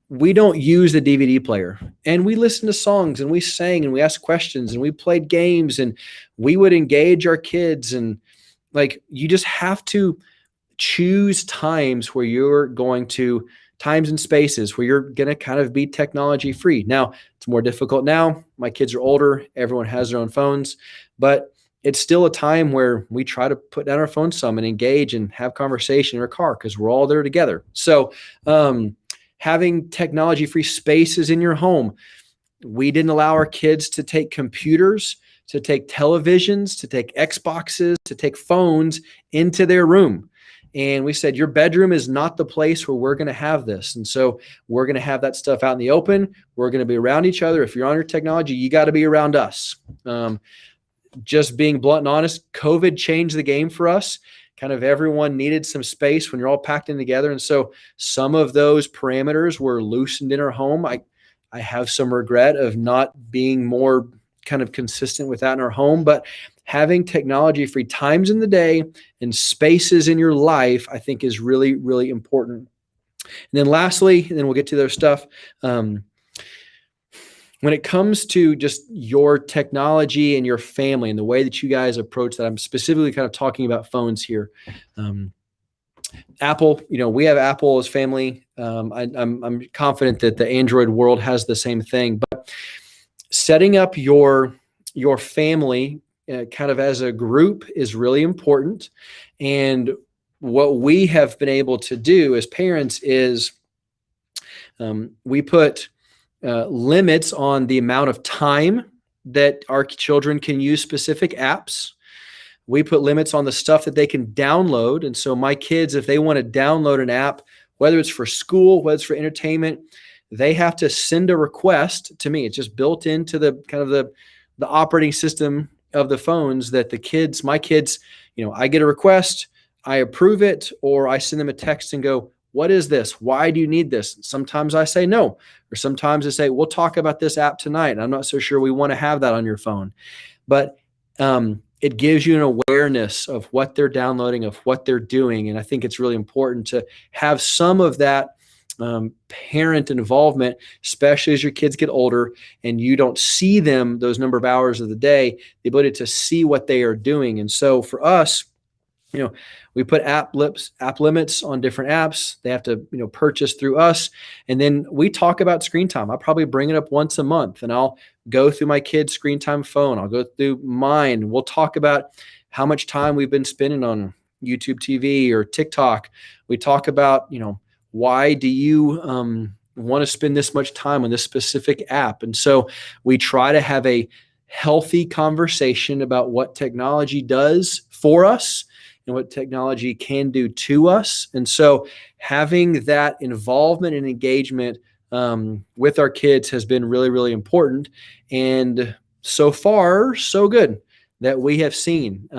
we don't use the DVD player. And we listened to songs, and we sang, and we asked questions, and we played games, and we would engage our kids. And like, you just have to choose times and spaces where you're going to kind of be technology free. Now, it's more difficult now. My kids are older. Everyone has their own phones, but it's still a time where we try to put down our phone some and engage and have conversation in our car because we're all there together. So, having technology free spaces in your home. We didn't allow our kids to take computers, to take televisions, to take Xboxes, to take phones into their room. And we said, your bedroom is not the place where we're going to have this. And so we're going to have that stuff out in the open. We're going to be around each other. If you're on your technology, you got to be around us. Just being blunt and honest, COVID changed the game for us. Kind of everyone needed some space when you're all packed in together. And so some of those parameters were loosened in our home. I have some regret of not being more kind of consistent with that in our home, but having technology-free times in the day and spaces in your life, I think, is really, really important. And then lastly, and then we'll get to their stuff. When it comes to just your technology and your family and the way that you guys approach that, I'm specifically kind of talking about phones here. Apple, we have Apple as family. I'm confident that the Android world has the same thing, but setting up your family kind of as a group is really important. And what we have been able to do as parents is we put limits on the amount of time that our children can use specific apps. We put limits on the stuff that they can download. And so my kids, if they want to download an app, whether it's for school, whether it's for entertainment, they have to send a request to me. It's just built into the kind of the operating system of the phones that my kids, I get a request, I approve it, or I send them a text and go, what is this? Why do you need this? Sometimes I say no, or sometimes I say, we'll talk about this app tonight. I'm not so sure we want to have that on your phone. But it gives you an awareness of what they're downloading, of what they're doing. And I think it's really important to have some of that parent involvement, especially as your kids get older and you don't see them those number of hours of the day, the ability to see what they are doing. And so for us, we put app limits on different apps. They have to, purchase through us. And then we talk about screen time. I'll probably bring it up once a month, and I'll go through my kids' screen time phone. I'll go through mine. We'll talk about how much time we've been spending on YouTube TV or TikTok. We talk about, why do you want to spend this much time on this specific app? And so we try to have a healthy conversation about what technology does for us and what technology can do to us. And so having that involvement and engagement with our kids has been really, really important. And so far, so good that we have seen.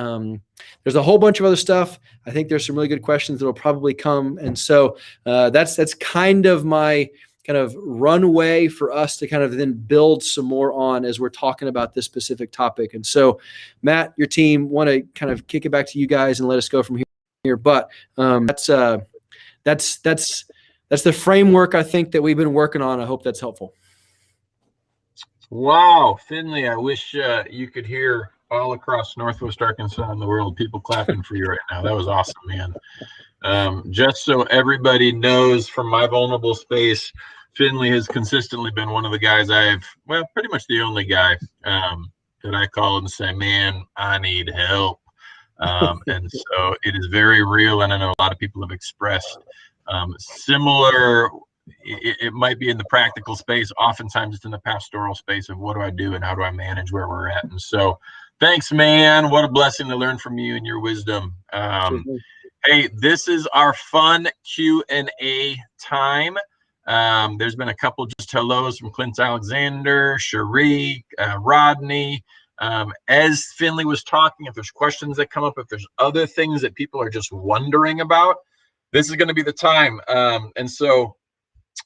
There's a whole bunch of other stuff. I think there's some really good questions that will probably come. And so that's kind of my kind of runway for us to kind of then build some more on as we're talking about this specific topic. And so, Matt, your team, want to kind of kick it back to you guys and let us go from here. But that's the framework I think that we've been working on. I hope that's helpful. Wow, Finley, I wish you could hear all across Northwest Arkansas and the world people clapping for you right now. That was awesome, man. Just so everybody knows, from my vulnerable space, Finley has consistently been one of the guys pretty much the only guy that I call and say, man, I need help. And so it is very real. And I know a lot of people have expressed Similar, it might be in the practical space. Oftentimes it's in the pastoral space of what do I do and how do I manage where we're at. And so thanks, man. What a blessing to learn from you and your wisdom. Hey, this is our fun Q&A time. There's been a couple just hellos from Clint Alexander, Cherie, Rodney. As Finley was talking, if there's questions that come up, if there's other things that people are just wondering about, this is going to be the time. And so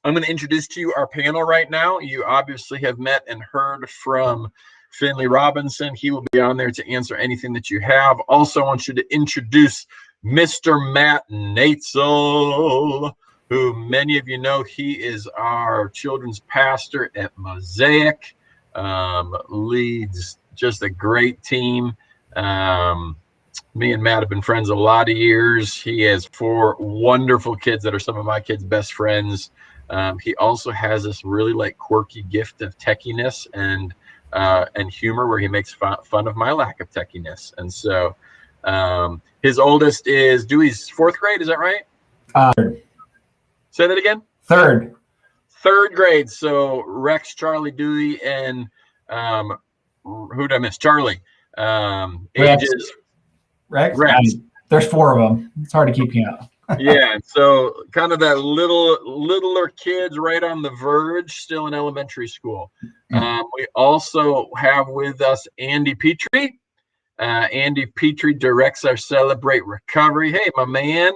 I'm going to introduce to you our panel right now. You obviously have met and heard from Finley Robinson. He will be on there to answer anything that you have. Also, I want you to introduce Mr. Matt Natzel, who many of you know. He is our children's pastor at Mosaic, leads just a great team. Me and Matt have been friends a lot of years. He has 4 wonderful kids that are some of my kids' best friends. He also has this really like quirky gift of techiness and humor, where he makes fun of my lack of techiness. And so his oldest is Dewey's 4th grade. Is that right? Say that again. Third grade. So Rex, Charlie, Dewey, and who did I miss? Charlie. Ages. Rex. There's 4 of them. It's hard to keep count. Yeah, so kind of that littler kids right on the verge, still in elementary school. We also have with us Andy Petrie. Andy Petrie directs our Celebrate Recovery. Hey, my man,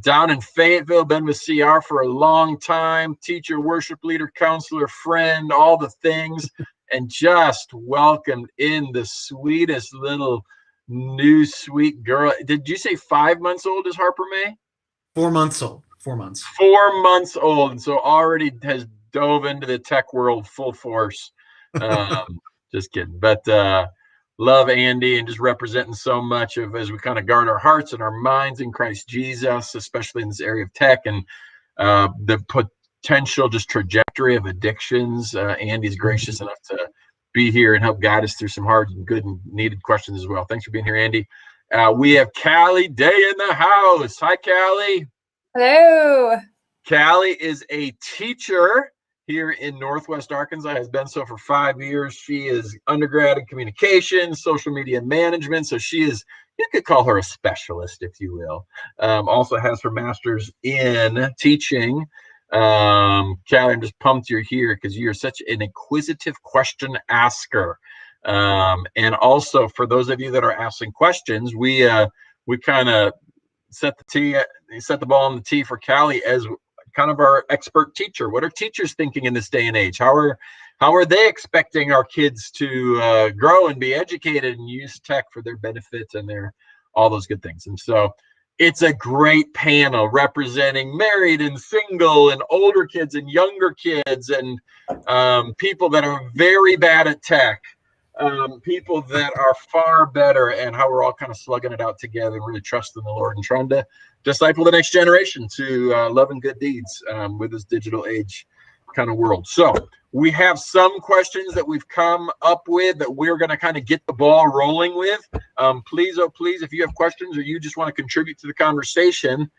down in Fayetteville, been with CR for a long time, teacher, worship leader, counselor, friend, all the things, and just welcomed in the sweetest little new sweet girl. Did you say 5 months old is Harper May? 4 months old. 4 months. 4 months old. And so already has dove into the tech world full force. Just kidding. But love Andy, and just representing so much of, as we kind of guard our hearts and our minds in Christ Jesus, especially in this area of tech and the potential just trajectory of addictions. Andy's gracious enough to be here and help guide us through some hard and good and needed questions as well. Thanks for being here, Andy. We have Callie Day in the house. Hi, Callie. Hello. Callie is a teacher here in Northwest Arkansas, has been so for 5 years. She is undergrad in communication, social media management. So she is, you could call her a specialist, if you will. Also has her master's in teaching. Callie, I'm just pumped you're here because you're such an inquisitive question asker. And also for those of you that are asking questions, we kind of set the ball on the tee for Callie as kind of our expert teacher. What are teachers thinking in this day and age? How are they expecting our kids to grow and be educated and use tech for their benefit and all those good things? And so it's a great panel representing married and single and older kids and younger kids and people that are very bad at tech, people that are far better, and how we're all kind of slugging it out together, really trusting the Lord and trying to disciple the next generation to love and good deeds with this digital age kind of world. So we have some questions that we've come up with that we're going to kind of get the ball rolling with. Please, oh please, if you have questions or you just want to contribute to the conversation,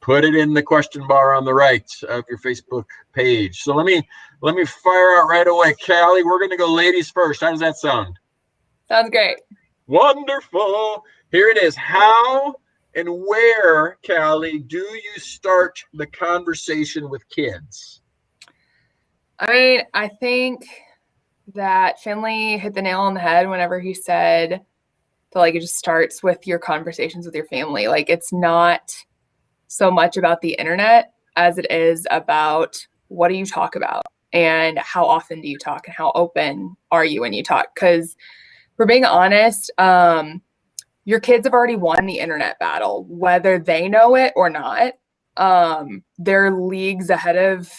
put it in the question bar on the right of your Facebook page. So let me fire out right away. Callie, we're going to go ladies first. How does that sound? Sounds great. Wonderful. Here it is. How and where, Callie, do you start the conversation with kids? I mean, I think that Finley hit the nail on the head whenever he said that, like, it just starts with your conversations with your family. Like, it's not so much about the internet as it is about what do you talk about and how often do you talk and how open are you when you talk? Because for being honest, your kids have already won the internet battle, whether they know it or not. They're leagues ahead of,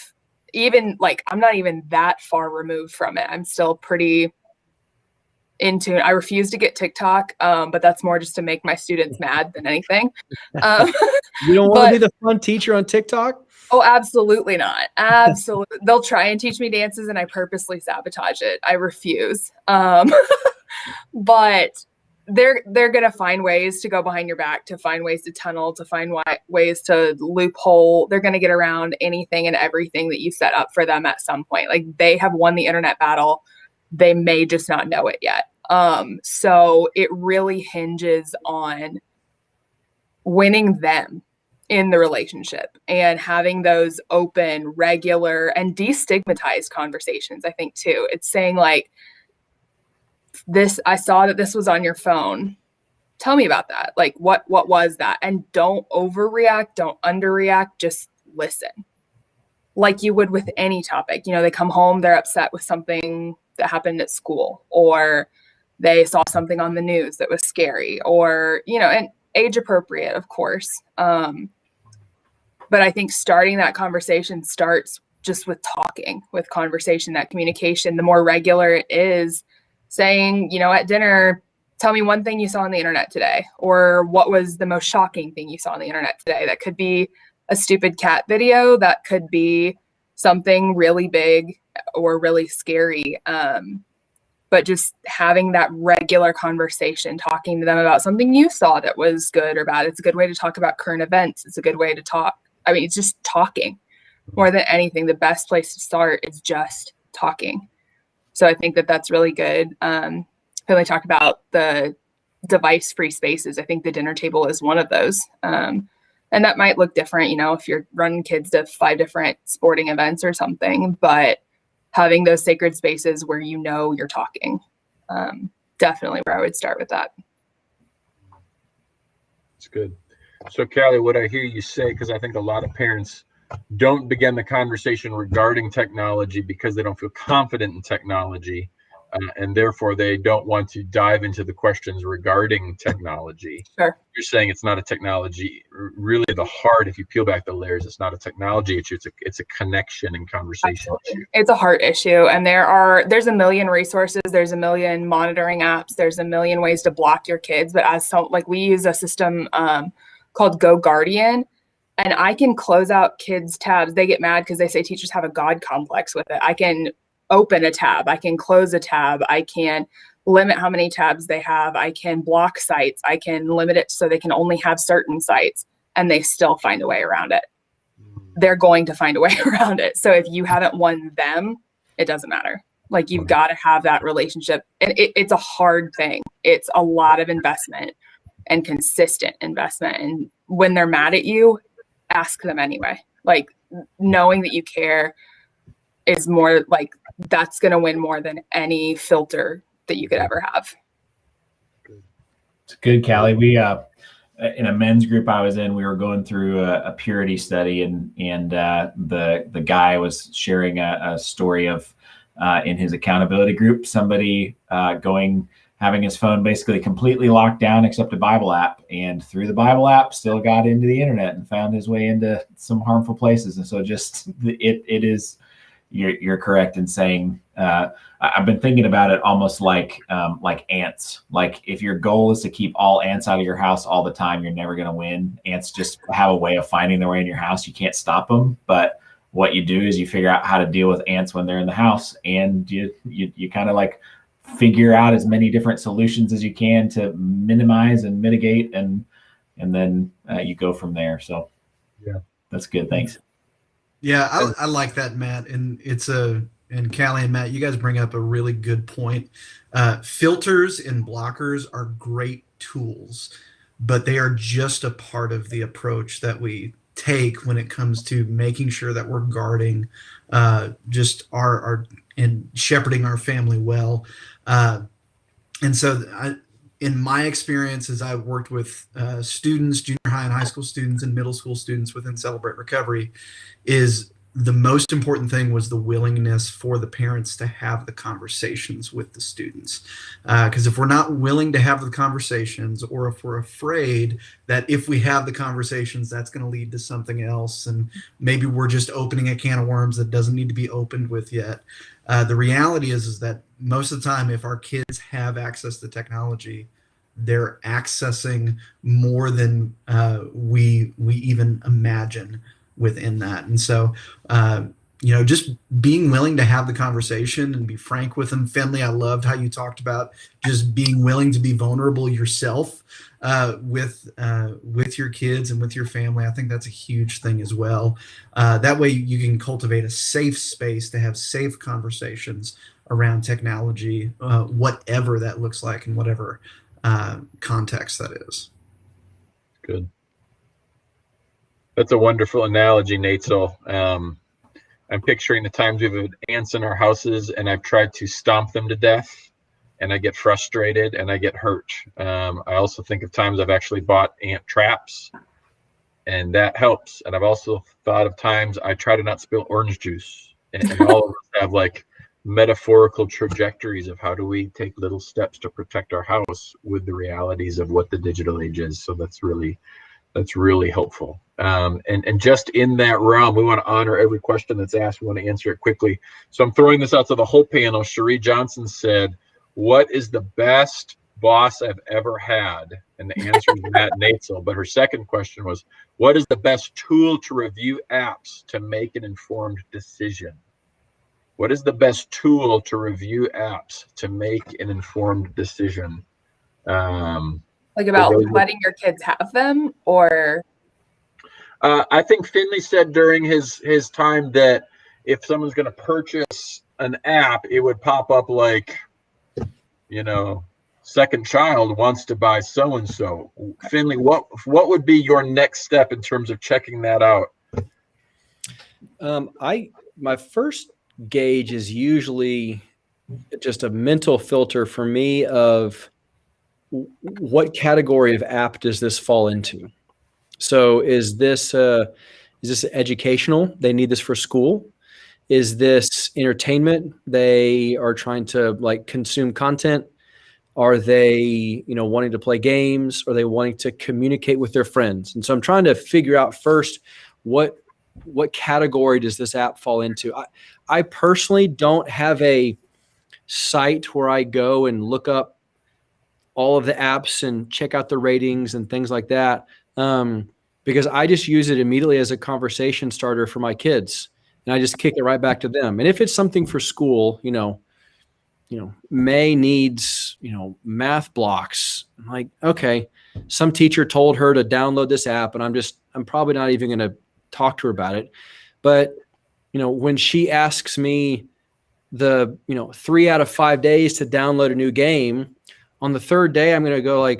even, like, I'm not even that far removed from it. I'm still pretty in tune. I refuse to get TikTok, but that's more just to make my students mad than anything. You don't want to be the fun teacher on TikTok? Oh, absolutely not. Absolutely. They'll try and teach me dances and I purposely sabotage it. I refuse. But they're going to find ways to go behind your back, to find ways to tunnel, to find ways to loophole. They're going to get around anything and everything that you set up for them at some point. Like, they have won the internet battle. They may just not know it yet. So it really hinges on winning them in the relationship and having those open, regular, and destigmatized conversations, I think, too. It's saying, like, I saw that this was on your phone. Tell me about that. Like, what was that? And don't overreact, don't underreact, just listen. Like you would with any topic. They come home, they're upset with something that happened at school, or they saw something on the news that was scary, or, and age appropriate, of course. But I think starting that conversation starts just with talking, with conversation, that communication. The more regular it is, saying, at dinner, tell me one thing you saw on the internet today, or what was the most shocking thing you saw on the internet today. That could be a stupid cat video. That could be something really big or really scary. But just having that regular conversation, talking to them about something you saw that was good or bad. It's a good way to talk about current events. It's a good way to talk. It's just talking more than anything. The best place to start is just talking. So I think that that's really good. Finley talked about the device-free spaces. I think the dinner table is one of those. And that might look different, if you're running kids to 5 different sporting events or something, but having those sacred spaces where you're talking, definitely where I would start with that. That's good. So, Callie, what I hear you say, because I think a lot of parents don't begin the conversation regarding technology because they don't feel confident in technology, and therefore they don't want to dive into the questions regarding technology. Sure. You're saying it's not a technology. Really, the heart, if you peel back the layers, it's not a technology issue. It's a connection and conversation issue. It's a heart issue, and there's a million resources. There's a million monitoring apps. There's a million ways to block your kids. But we use a system called Go Guardian. And I can close out kids' tabs. They get mad because they say teachers have a God complex with it. I can open a tab. I can close a tab. I can limit how many tabs they have. I can block sites. I can limit it so they can only have certain sites, and they still find a way around it. They're going to find a way around it. So if you haven't won them, it doesn't matter. Like, you've got to have that relationship. And it's a hard thing. It's a lot of investment and consistent investment. And when they're mad at you, ask them anyway. Like, knowing that you care is more, like, that's going to win more than any filter that you could ever have. It's good, Callie. We in a men's group I was in, we were going through a purity study, and the guy was sharing a story of in his accountability group, somebody having his phone basically completely locked down except a Bible app, and through the Bible app still got into the internet and found his way into some harmful places. And so just it is, you're correct in saying, I've been thinking about it almost like ants. Like, if your goal is to keep all ants out of your house all the time, you're never going to win. Ants just have a way of finding their way in your house. You can't stop them. But what you do is you figure out how to deal with ants when they're in the house, and you kind of like figure out as many different solutions as you can to minimize and mitigate, and then you go from there. So yeah, that's good. Thanks. Yeah, I like that, Matt. And and Callie and Matt, you guys bring up a really good point. Filters and blockers are great tools, but they are just a part of the approach that we take when it comes to making sure that we're guarding just our and shepherding our family well. And so in my experience, as I've worked with students, junior high and high school students and middle school students within Celebrate Recovery, is the most important thing was the willingness for the parents to have the conversations with the students. Because if we're not willing to have the conversations, or if we're afraid that if we have the conversations, that's going to lead to something else, and maybe we're just opening a can of worms that doesn't need to be opened with yet. The reality is that most of the time, if our kids have access to technology, they're accessing more than we even imagine within that. And so, just being willing to have the conversation and be frank with them. Finley, I loved how you talked about just being willing to be vulnerable yourself with your kids and with your family. I think that's a huge thing as well. That way you can cultivate a safe space to have safe conversations around technology, whatever that looks like and whatever context that is. Good. That's a wonderful analogy, Natesel. I'm picturing the times we've had ants in our houses and I've tried to stomp them to death and I get frustrated and I get hurt. I also think of times I've actually bought ant traps and that helps. And I've also thought of times I try to not spill orange juice, and all of us have like metaphorical trajectories of how do we take little steps to protect our house with the realities of what the digital age is. So that's really helpful. And just in that realm, we want to honor every question that's asked. We want to answer it quickly. So I'm throwing this out to the whole panel. Cherie Johnson said, "What is the best boss I've ever had?" And the answer is Matt Natesel. But her second question was, "What is the best tool to review apps to make an informed decision?" What is the best tool to review apps to make an informed decision? Like about letting your kids have them, or? I think Finley said during his time that if someone's going to purchase an app, it would pop up like, second child wants to buy so-and-so. Finley, what would be your next step in terms of checking that out? My first gauge is usually just a mental filter for me of what category of app does this fall into? So is this educational? They need this for school. Is this entertainment? They are trying to consume content. Are they, wanting to play games? Are they wanting to communicate with their friends? And so I'm trying to figure out first what category does this app fall into? I personally don't have a site where I go and look up all of the apps and check out the ratings and things like that. Because I just use it immediately as a conversation starter for my kids, and I just kick it right back to them. And if it's something for school, May needs, math blocks. I'm like, okay, some teacher told her to download this app, and I'm probably not even going to talk to her about it. But, when she asks me the, 3 out of 5 days to download a new game, on the third day, I'm going to go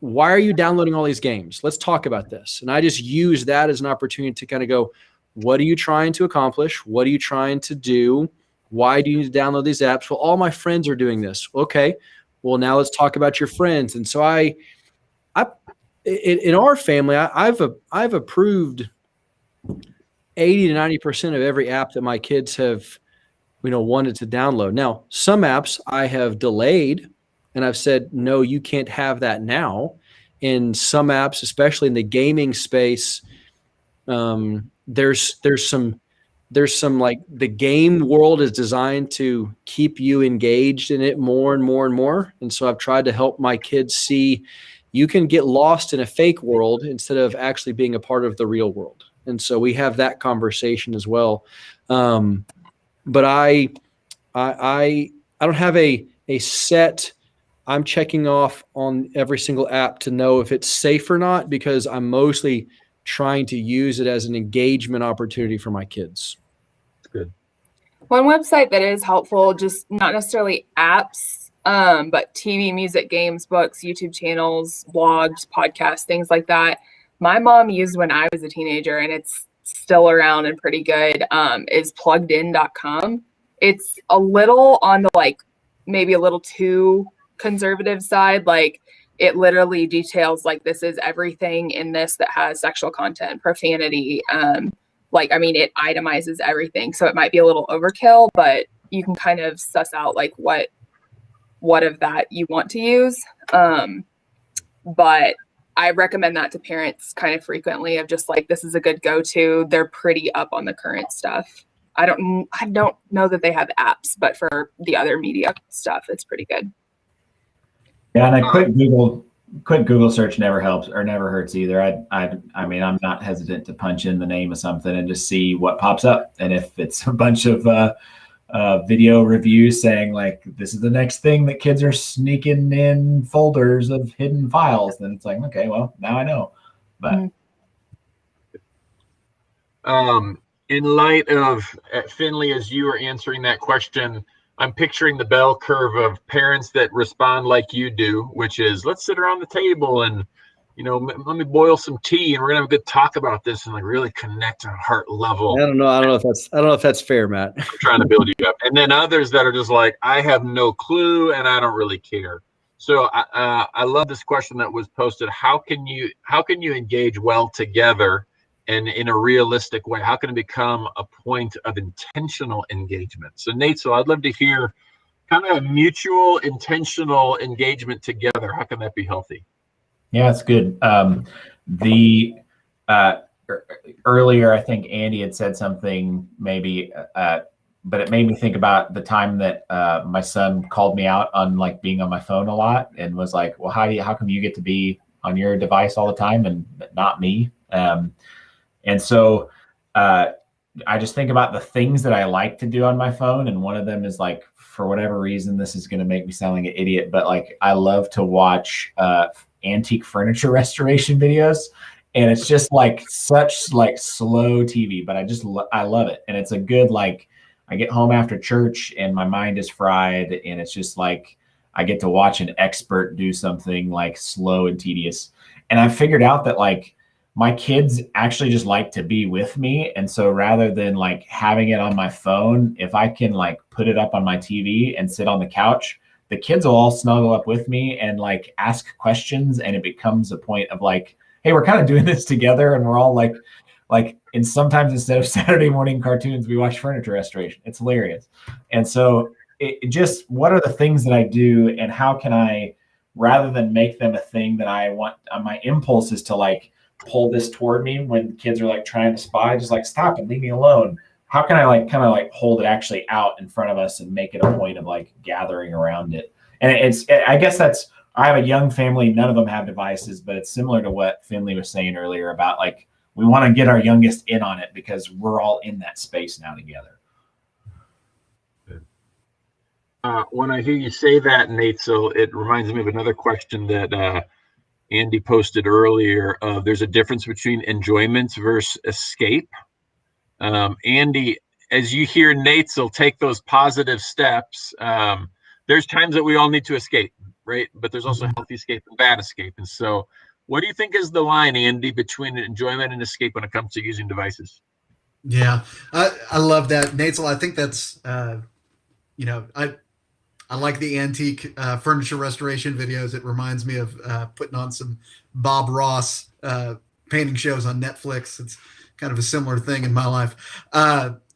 why are you downloading all these games? Let's talk about this. And I just use that as an opportunity to kind of go, what are you trying to accomplish? What are you trying to do? Why do you need to download these apps? Well, all my friends are doing this. Okay. Well, now let's talk about your friends. And so in our family, I've approved 80 to 90% of every app that my kids have, wanted to download. Now, some apps I have delayed, and I've said, no, you can't have that now. In some apps, especially in the gaming space, there's some the game world is designed to keep you engaged in it more and more and more. And so I've tried to help my kids see you can get lost in a fake world instead of actually being a part of the real world. And so we have that conversation as well. But I don't have a set. I'm checking off on every single app to know if it's safe or not, because I'm mostly trying to use it as an engagement opportunity for my kids. That's good. One website that is helpful, just not necessarily apps, but TV, music, games, books, YouTube channels, blogs, podcasts, things like that. My mom used when I was a teenager, and it's still around and pretty good, is pluggedin.com. It's a little on the maybe a little too conservative side. It literally details this is everything in this that has sexual content, profanity, it itemizes everything. So it might be a little overkill, but you can kind of suss out what of that you want to use. But I recommend that to parents kind of frequently, of just this is a good go-to. They're pretty up on the current stuff. I don't know that they have apps, but for the other media stuff, it's pretty good. Yeah, and a quick Google quick Google search never helps or never hurts either. I mean, I'm not hesitant to punch in the name of something and just see what pops up. And if it's a bunch of video reviews saying like, this is the next thing that kids are sneaking in folders of hidden files, then it's like, okay, well, now I know. But in light of Finley, as you are answering that question, I'm picturing the bell curve of parents that respond like you do, which is, let's sit around the table and, let me boil some tea and we're gonna have a good talk about this and like really connect on a heart level. I don't know if that's fair, Matt. I'm trying to build you up. And then others that are just like, I have no clue and I don't really care. So I love this question that was posted. How can you engage well together and in a realistic way? How can it become a point of intentional engagement? So Nate, I'd love to hear kind of a mutual intentional engagement together. How can that be healthy? Yeah, it's good. Earlier, I think Andy had said something maybe, but it made me think about the time that my son called me out on like being on my phone a lot and was like, well, how come you get to be on your device all the time and not me? And so I just think about the things that I like to do on my phone. And one of them is like, for whatever reason, this is going to make me sound like an idiot, but like I love to watch antique furniture restoration videos. And it's just like such like slow TV, but I love it. And it's a good, like, I get home after church and my mind is fried. And it's just like, I get to watch an expert do something like slow and tedious. And I figured out that like my kids actually just like to be with me. And so rather than like having it on my phone, if I can like put it up on my TV and sit on the couch, the kids will all snuggle up with me and like ask questions. And it becomes a point of like, hey, we're kind of doing this together. And we're all like, and sometimes instead of Saturday morning cartoons, we watch furniture restoration. It's hilarious. And so it just, what are the things that I do and how can I, rather than make them a thing that I want, my impulse is to like pull this toward me when kids are like trying to spy, just like stop and leave me alone. How can I like kind of like hold it actually out in front of us and make it a point of like gathering around it? And I guess I have a young family. None of them have devices, but it's similar to what Finley was saying earlier about like, we want to get our youngest in on it because we're all in that space now together. When I hear you say that, Nate, so it reminds me of another question that Andy posted earlier. There's a difference between enjoyment versus escape. Andy, as you hear Nate, so take those positive steps. There's times that we all need to escape, right? But there's also healthy escape and bad escape. And so what do you think is the line, Andy, between enjoyment and escape when it comes to using devices? Yeah, I love that, Nate. I think that's, I like the antique furniture restoration videos. It reminds me of putting on some Bob Ross painting shows on Netflix. It's kind of a similar thing in my life.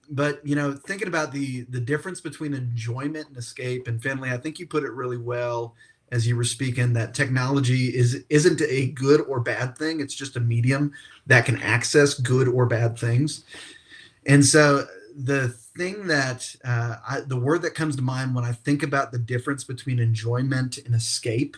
But, thinking about the difference between enjoyment and escape, and Finley, I think you put it really well as you were speaking, that technology isn't a good or bad thing. It's just a medium that can access good or bad things. And so the thing that the word that comes to mind when I think about the difference between enjoyment and escape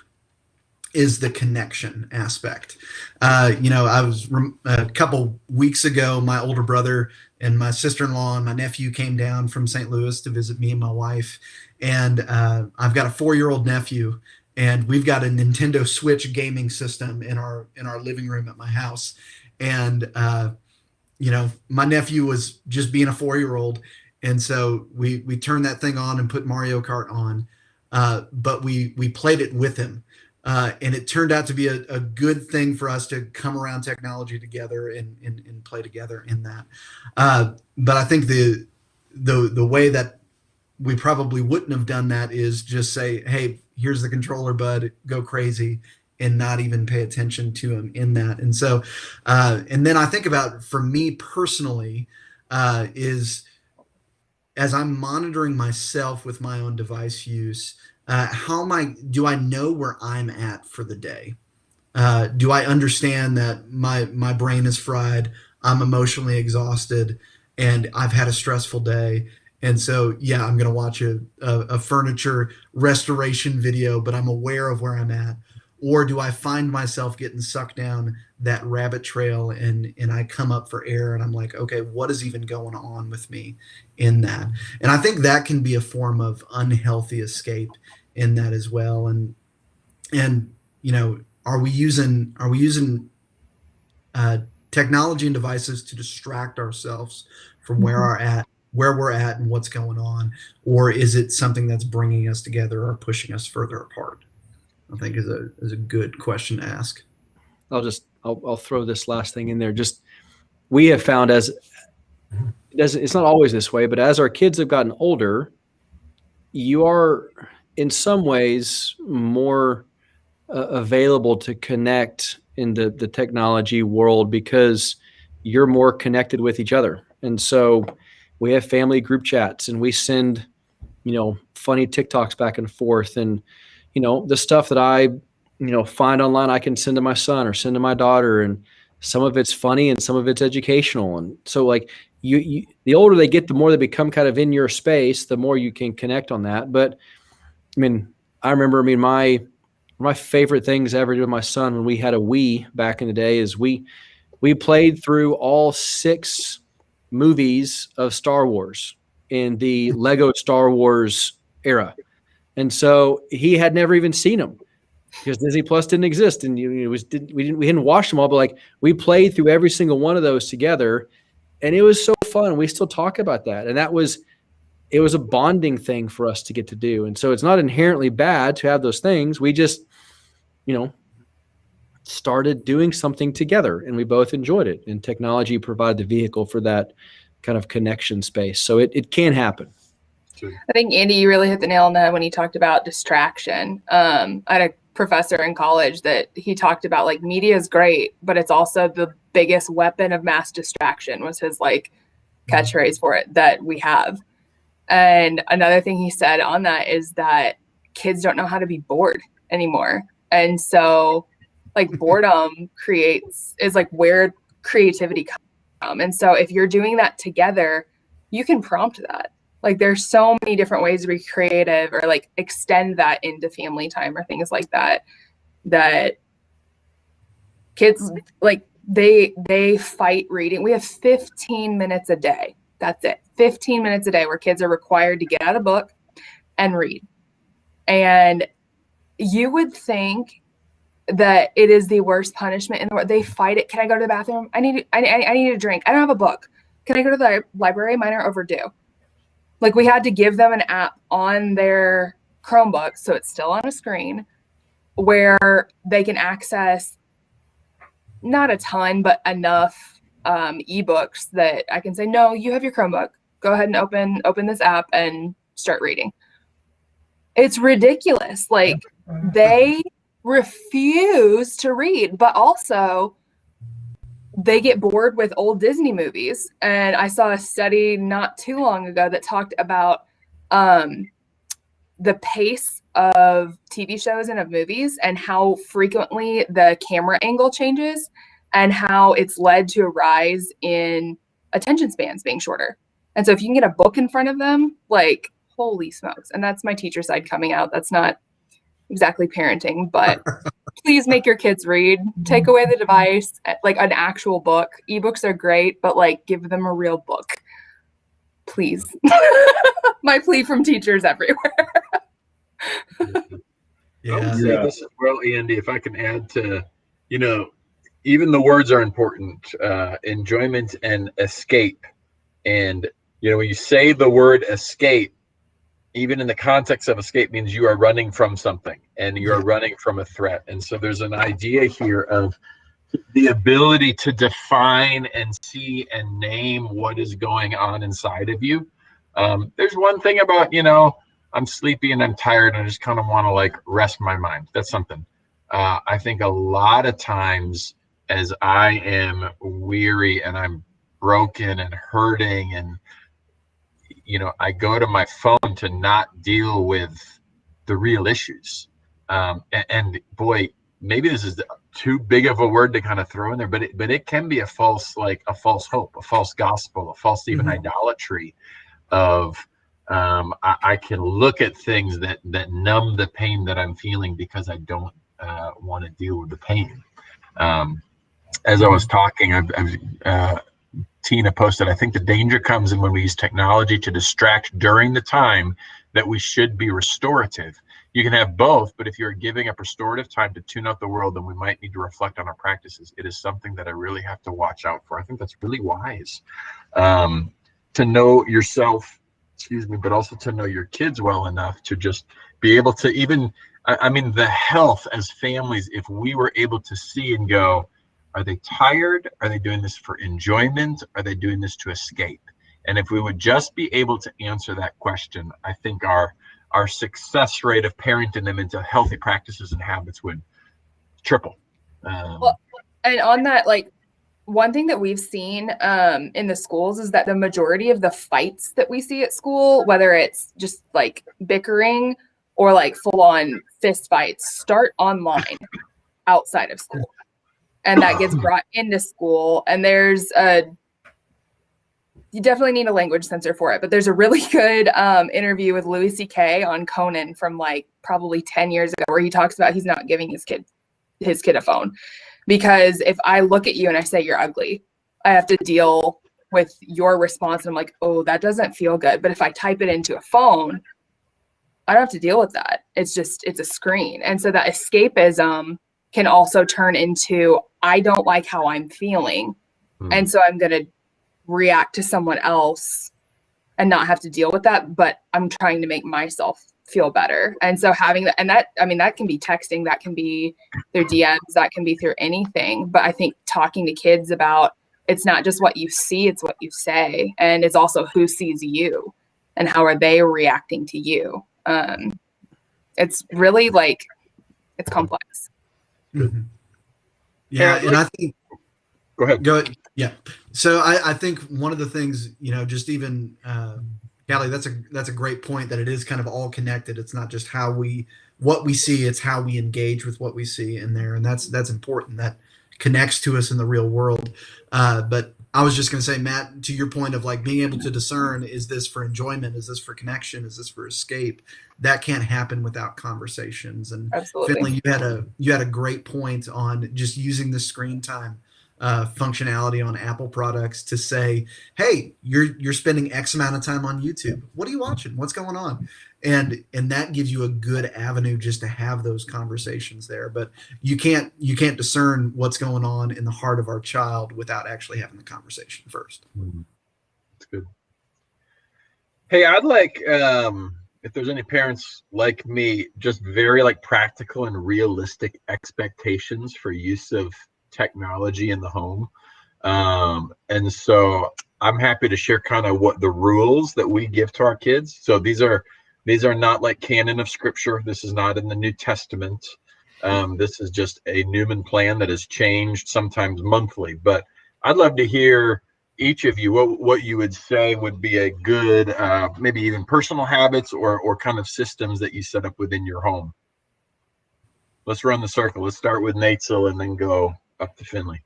is the connection aspect. I was a couple weeks ago, my older brother and my sister-in-law and my nephew came down from St. Louis to visit me and my wife. And I've got a 4-year-old nephew, and we've got a Nintendo Switch gaming system in our living room at my house. And my nephew was just being a 4-year-old, and so we turned that thing on and put Mario Kart on, but we played it with him, and it turned out to be a good thing for us to come around technology together and play together in that. But I think the way that we probably wouldn't have done that is just say, hey, here's the controller, bud, go crazy, and not even pay attention to him in that. And so, and then I think about, for me personally, is as I'm monitoring myself with my own device use, do I know where I'm at for the day? Do I understand that my brain is fried, I'm emotionally exhausted, and I've had a stressful day? And so, yeah, I'm going to watch a furniture restoration video, but I'm aware of where I'm at. Or do I find myself getting sucked down that rabbit trail and I come up for air and I'm like, okay, what is even going on with me in that? And I think that can be a form of unhealthy escape in that as well. And are we using technology and devices to distract ourselves from where we're at and what's going on? Or is it something that's bringing us together or pushing us further apart? I think is a good question to ask. I'll throw this last thing in there. Just, we have found it's not always this way, but as our kids have gotten older, you are in some ways more available to connect in the technology world because you're more connected with each other. And so we have family group chats and we send, funny TikToks back and forth. And, the stuff that I, find online, I can send to my son or send to my daughter. And some of it's funny and some of it's educational. And so like you the older they get, the more they become kind of in your space, the more you can connect on that. But I remember, my favorite things I ever did with my son when we had a Wii back in the day is we played through all 6 movies of Star Wars in the Lego Star Wars era. And so he had never even seen them because Disney Plus didn't exist. And we didn't watch them all, but like we played through every single one of those together and it was so fun. We still talk about that. And it was a bonding thing for us to get to do. And so it's not inherently bad to have those things. We just, started doing something together and we both enjoyed it. And technology provided the vehicle for that kind of connection space. So it can happen. I think, Andy, you really hit the nail on the head when you talked about distraction. I had a professor in college that he talked about like media is great, but it's also the biggest weapon of mass distraction was his like catchphrase for it that we have. And another thing he said on that is that kids don't know how to be bored anymore. And so like boredom is like where creativity comes. And so if you're doing that together, you can prompt that. Like there's so many different ways to be creative or like extend that into family time or things like that kids like they fight reading. We have 15 minutes a day. That's it. 15 minutes a day where kids are required to get out a book and read. And you would think that it is the worst punishment in the world. They fight it. Can I go to the bathroom? I need a drink. I don't have a book. Can I go to the library? Mine are overdue. Like we had to give them an app on their Chromebook, so it's still on a screen, where they can access not a ton, but enough ebooks that I can say, no, you have your Chromebook. Go ahead and open this app and start reading. It's ridiculous. Like they refuse to read, but also they get bored with old Disney movies. And I saw a study not too long ago that talked about the pace of TV shows and of movies and how frequently the camera angle changes and how it's led to a rise in attention spans being shorter. And so if you can get a book in front of them, like, holy smokes. And that's my teacher side coming out. That's not exactly parenting, but please make your kids read. Take away the device, like an actual book. Ebooks are great, but like give them a real book. Please. My plea from teachers everywhere. I would say this as well, Andy, if I can add to, even the words are important, enjoyment and escape. And, when you say the word escape, even in the context of escape means you are running from something and you're running from a threat. And so there's an idea here of the ability to define and see and name what is going on inside of you. There's one thing about, I'm sleepy and I'm tired and I just kind of want to like rest my mind. That's something. I think a lot of times as I am weary and I'm broken and hurting and, I go to my phone to not deal with the real issues. And boy, maybe this is too big of a word to kind of throw in there, but it can be a false hope, a false gospel, a false even idolatry of, I can look at things that numb the pain that I'm feeling because I don't want to deal with the pain. As I was talking, Tina posted, I think the danger comes in when we use technology to distract during the time that we should be restorative. You can have both, but if you're giving up restorative time to tune out the world, then we might need to reflect on our practices. It is something that I really have to watch out for. I think that's really wise, to know yourself, but also to know your kids well enough to just be able to even, I mean, the health as families, if we were able to see and go, are they tired? Are they doing this for enjoyment? Are they doing this to escape? And if we would just be able to answer that question, I think our success rate of parenting them into healthy practices and habits would triple. Well, and on that, like, one thing that we've seen in the schools is that the majority of the fights that we see at school, whether it's just like bickering or like full on fist fights, start online outside of school. And that gets brought into school. And you definitely need a language censor for it, but there's a really good interview with Louis C.K. on Conan from like probably 10 years ago, where he talks about he's not giving his kid a phone, because if I look at you and I say you're ugly, I have to deal with your response. And I'm like, oh, that doesn't feel good. But if I type it into a phone, I don't have to deal with that. It's a screen. And so that escapism can also turn into, I don't like how I'm feeling. And so I'm going to react to someone else and not have to deal with that, but I'm trying to make myself feel better. And so having that, and that, I mean, that can be texting, that can be through DMs, that can be through anything. But I think talking to kids about, it's not just what you see, it's what you say. And it's also who sees you and how are they reacting to you. It's really like, it's complex. Mm-hmm. Yeah. And I think, go ahead. Yeah. So I think one of the things, just even, Callie, that's a great point, that it is kind of all connected. It's not just what we see, it's how we engage with what we see in there. And that's important. That connects to us in the real world. But I was just going to say, Matt, to your point of like being able to discern, is this for enjoyment? Is this for connection? Is this for escape? That can't happen without conversations. And Absolutely. Finley, you had a great point on just using the screen time functionality on Apple products to say, hey, you're spending X amount of time on YouTube. What are you watching? What's going on? And that gives you a good avenue just to have those conversations there. But you can't discern what's going on in the heart of our child without actually having the conversation first. That's good. Hey, I'd like, if there's any parents like me, just very like practical and realistic expectations for use of technology in the home. And so I'm happy to share kind of what the rules that we give to our kids. So these are not like canon of scripture. This is not in the New Testament. This is just a Newman plan that has changed sometimes monthly. But I'd love to hear each of you what you would say would be a good, maybe even personal habits or kind of systems that you set up within your home. Let's run the circle. Let's start with Natesel and then go up to Finley.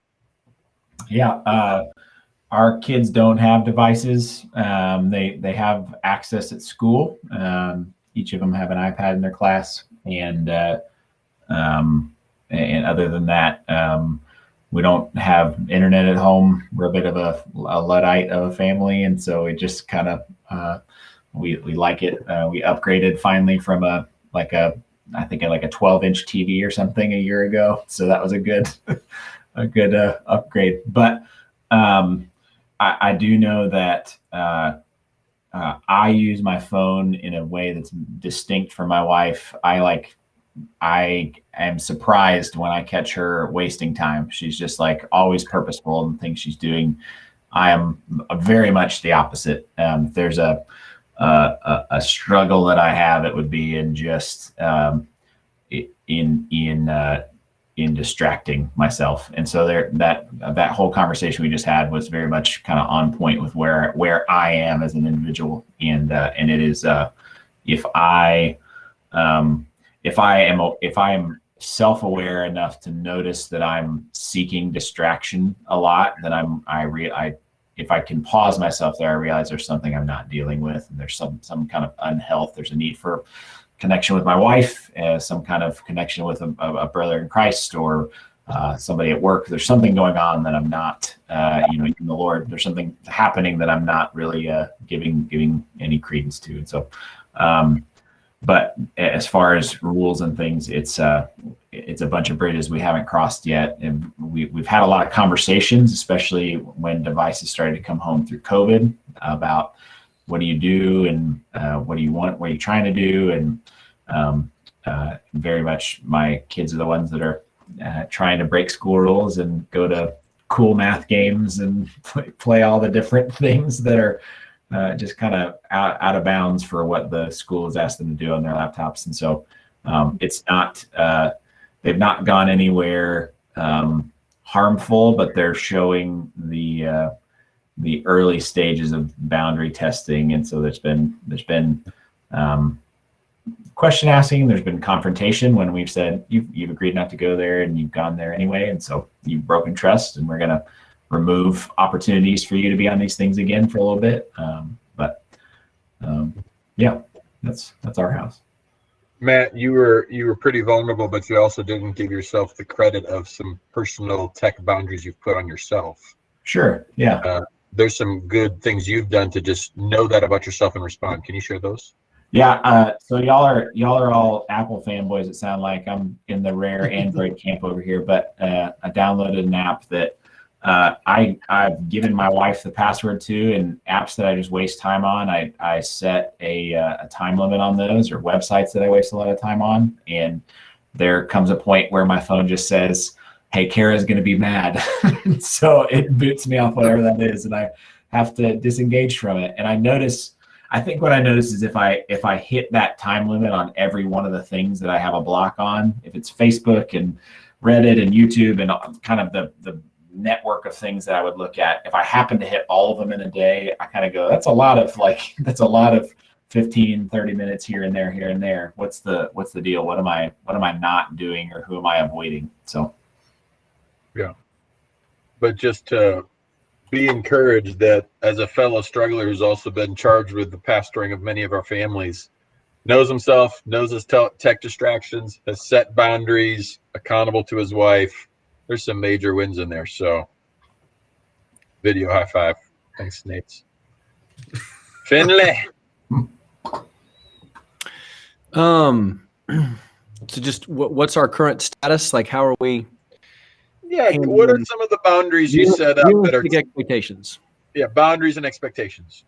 Yeah. Our kids don't have devices. They have access at school. Each of them have an iPad in their class. And other than that, we don't have internet at home. We're a bit of a Luddite of a family. And so it just kind of, we like it. We upgraded finally from I think like a 12-inch TV or something a year ago. So that was a good upgrade. But I do know that I use my phone in a way that's distinct from my wife. I am surprised when I catch her wasting time. She's just like always purposeful in things she's doing. I am very much the opposite. If there's a struggle that I have, it would be in just in distracting myself. And so that whole conversation we just had was very much kind of on point with where I am as an individual. And it is if I am self-aware enough to notice that I'm seeking distraction a lot, then if I can pause myself there, I realize there's something I'm not dealing with, and there's some kind of unhealth. There's a need for connection with my wife, some kind of connection with a brother in Christ, or somebody at work. There's something going on that I'm not, in the Lord. There's something happening that I'm not really giving any credence to. And so, but as far as rules and things, it's a bunch of bridges we haven't crossed yet. And we've had a lot of conversations, especially when devices started to come home through COVID, about what do you do, and what do you want, what are you trying to do? And very much my kids are the ones that are trying to break school rules and go to cool math games and play all the different things that are just kind of out of bounds for what the school has asked them to do on their laptops. And so it's not, they've not gone anywhere harmful, but they're showing the early stages of boundary testing. And so there's been question asking, there's been confrontation when we've said, you've agreed not to go there and you've gone there anyway. And so you've broken trust, and we're going to remove opportunities for you to be on these things again for a little bit. Yeah, that's our house. Matt, you were pretty vulnerable, but you also didn't give yourself the credit of some personal tech boundaries you've put on yourself. Sure. Yeah. There's some good things you've done to just know that about yourself and respond. Can you share those? Yeah. So y'all are all Apple fanboys. It sound like I'm in the rare Android camp over here, but I downloaded an app that I've given my wife the password to, and apps that I just waste time on, I set a time limit on those, or websites that I waste a lot of time on. And there comes a point where my phone just says, hey, Kara's going to be mad. So it boots me off whatever that is, and I have to disengage from it. And I think what I notice is if I hit that time limit on every one of the things that I have a block on, if it's Facebook and Reddit and YouTube and kind of the network of things that I would look at, if I happen to hit all of them in a day, I kind of go, that's a lot of 15, 30 minutes here and there. What's the deal? What am I not doing, or who am I avoiding? So. Yeah. But just to be encouraged that, as a fellow struggler who's also been charged with the pastoring of many of our families, knows himself, knows his tech distractions, has set boundaries, accountable to his wife. There's some major wins in there. So video high five. Thanks, Nate. Finley. So just what's our current status? Like, how are we? Yeah, what are some of the boundaries you set up that are expectations? Yeah, boundaries and expectations.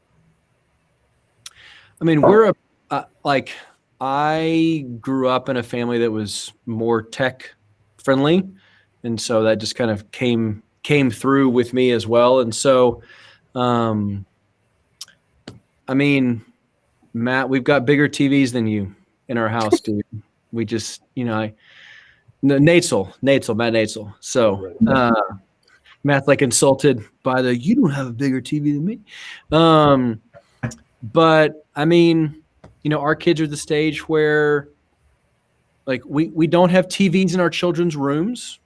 I mean, I grew up in a family that was more tech friendly, and so that just kind of came through with me as well. And so, I mean, Matt, we've got bigger TVs than you in our house, dude. We just, Matt Natzel. So Matt's like insulted by you don't have a bigger TV than me. But I mean, our kids are at the stage where like we don't have TVs in our children's rooms,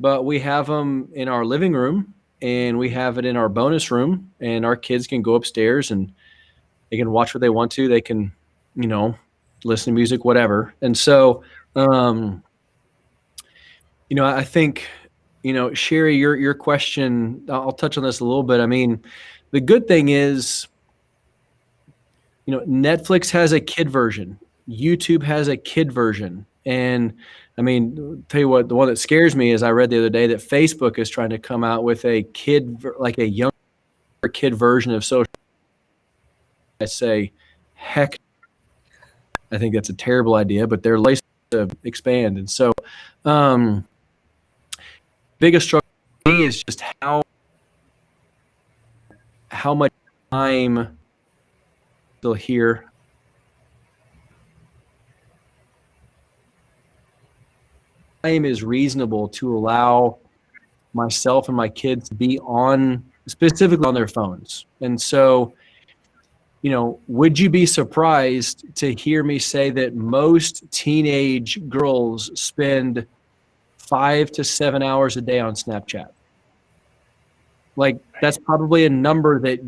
but we have them in our living room, and we have it in our bonus room, and our kids can go upstairs and they can watch what they want to. They can, listen to music, whatever. And so, I think, Sherry, your question, I'll touch on this a little bit. I mean, the good thing is, Netflix has a kid version. YouTube has a kid version. And I mean, tell you what, the one that scares me is I read the other day that Facebook is trying to come out with a younger kid version of social. I say, heck, I think that's a terrible idea, but they're licensed to expand. And so, biggest struggle for me is just how much time still here. Time is reasonable to allow myself and my kids to be specifically on their phones. And so, would you be surprised to hear me say that most teenage girls spend 5 to 7 hours a day on Snapchat? Like, that's probably a number that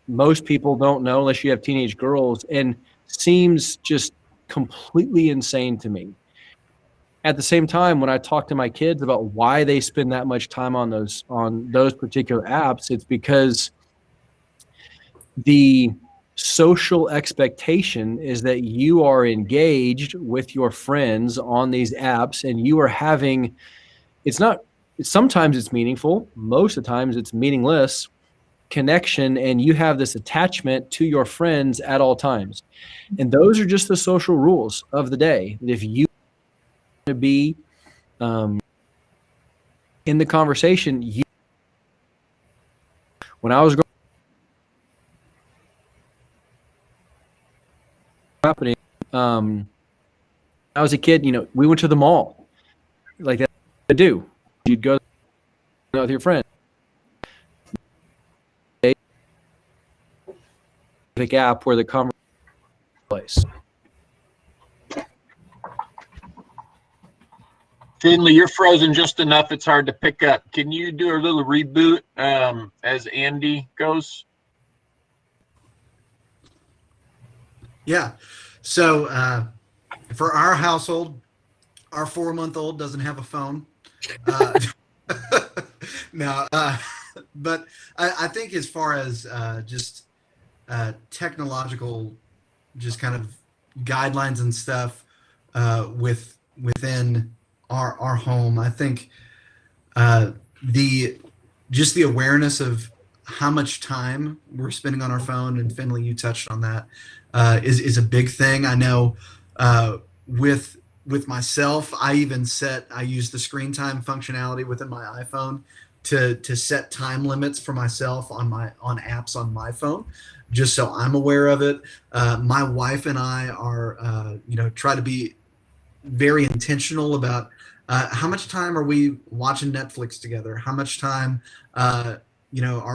most people don't know unless you have teenage girls, and seems just completely insane to me. At the same time, when I talk to my kids about why they spend that much time on those particular apps, it's because the social expectation is that you are engaged with your friends on these apps, and you are having, sometimes it's meaningful, most of the times it's meaningless connection, and you have this attachment to your friends at all times. And those are just the social rules of the day. If you want to be in the conversation, when I was happening, I was a kid, we went to the mall like that. To do, you'd go with your friend. The gap where the conversation place. Finley, you're frozen just enough it's hard to pick up. Can you do a little reboot as Andy goes? Yeah. So for our household, our 4-month-old doesn't have a phone. No, but I think as far as just technological, just kind of guidelines and stuff within our home, I think the awareness of how much time we're spending on our phone, and Finley, you touched on that, is a big thing. I know with myself, I use the screen time functionality within my iPhone to set time limits for myself on apps on my phone, just so I'm aware of it. My wife and I are, try to be very intentional about how much time are we watching Netflix together? How much time, are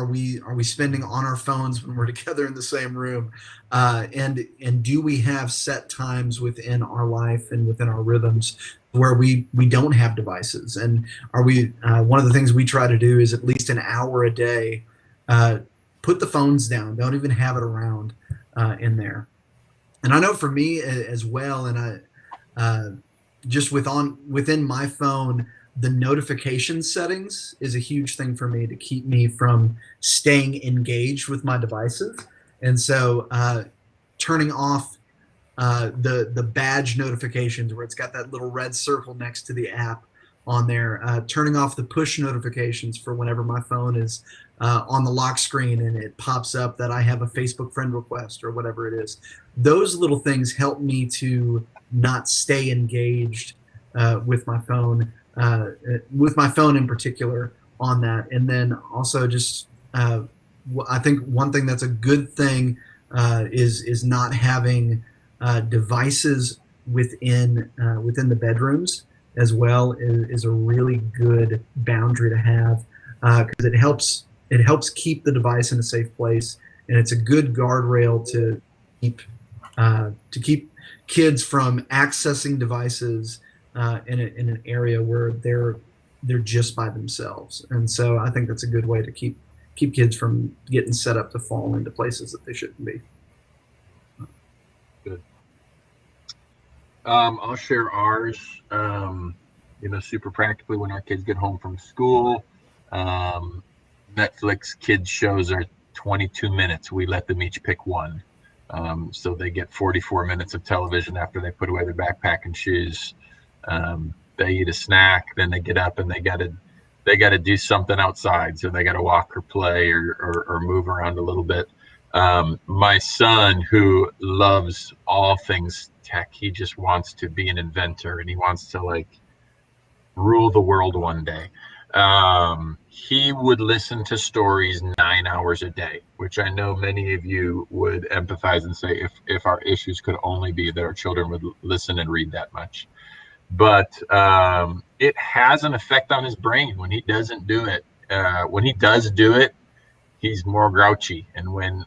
we spending on our phones when we're together in the same room? And do we have set times within our life and within our rhythms where we don't have devices? And are we, one of the things we try to do is at least an hour a day, put the phones down, don't even have it around in there. And I know for me as well, and just within my phone, the notification settings is a huge thing for me to keep me from staying engaged with my devices. And so turning off the badge notifications where it's got that little red circle next to the app on there, turning off the push notifications for whenever my phone is on the lock screen and it pops up that I have a Facebook friend request or whatever it is. Those little things help me to not stay engaged with my phone in particular on that. And then also just I think one thing that's a good thing is not having devices within the bedrooms as well is a really good boundary to have, because it helps keep the device in a safe place, and it's a good guardrail to keep kids from accessing devices in an area where they're just by themselves. And so I think that's a good way to keep kids from getting set up to fall into places that they shouldn't be. Good. I'll share ours. Super practically, when our kids get home from school, Netflix kids shows are 22 minutes. We let them each pick one. So they get 44 minutes of television after they put away their backpack and shoes. They eat a snack, then they get up and they gotta do something outside. So they gotta walk or play or move around a little bit. My son, who loves all things tech, he just wants to be an inventor and he wants to rule the world one day. He would listen to stories 9 hours a day, which I know many of you would empathize and say if our issues could only be that our children would listen and read that much. But it has an effect on his brain when he doesn't do it. When he does do it, he's more grouchy. And when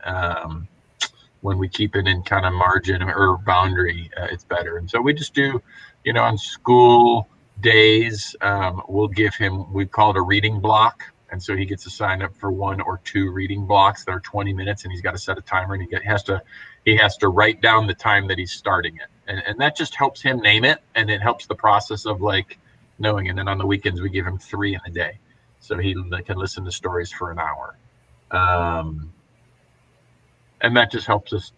we keep it in kind of margin or boundary, it's better. And so we just do, on school days, we'll give him, we call it a reading block. And so he gets to sign up for 1 or 2 reading blocks that are 20 minutes, and he's got to set a timer, and he has to write down the time that he's starting it. And that just helps him name it, and it helps the process of like knowing. And then on the weekends we give him 3 in a day, so he can listen to stories for an hour, and that just helps us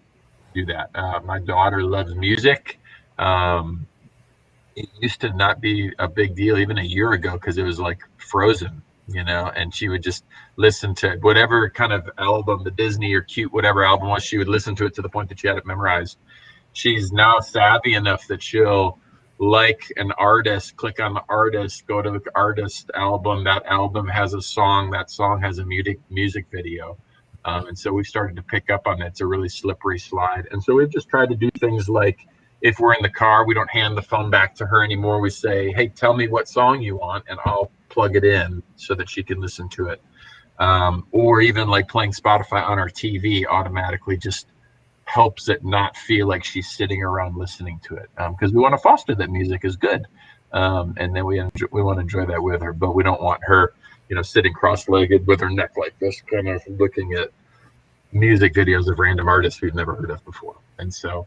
do that. My daughter loves music. It used to not be a big deal even a year ago because it was like Frozen, and she would just listen to whatever kind of album, the Disney or cute whatever album was, she would listen to it to the point that she had it memorized. She's now savvy enough that she'll like an artist, click on the artist, go to the artist album. That album has a song. That song has a music video. And so we've started to pick up on it. It's a really slippery slide. And so we've just tried to do things like, if we're in the car, we don't hand the phone back to her anymore. We say, hey, tell me what song you want, and I'll plug it in so that she can listen to it. Or even like playing Spotify on our TV automatically just helps it not feel like she's sitting around listening to it, because we want to foster that music is good, and then we want to enjoy that with her, but we don't want her sitting cross-legged with her neck like this, kind of looking at music videos of random artists we've never heard of before. And so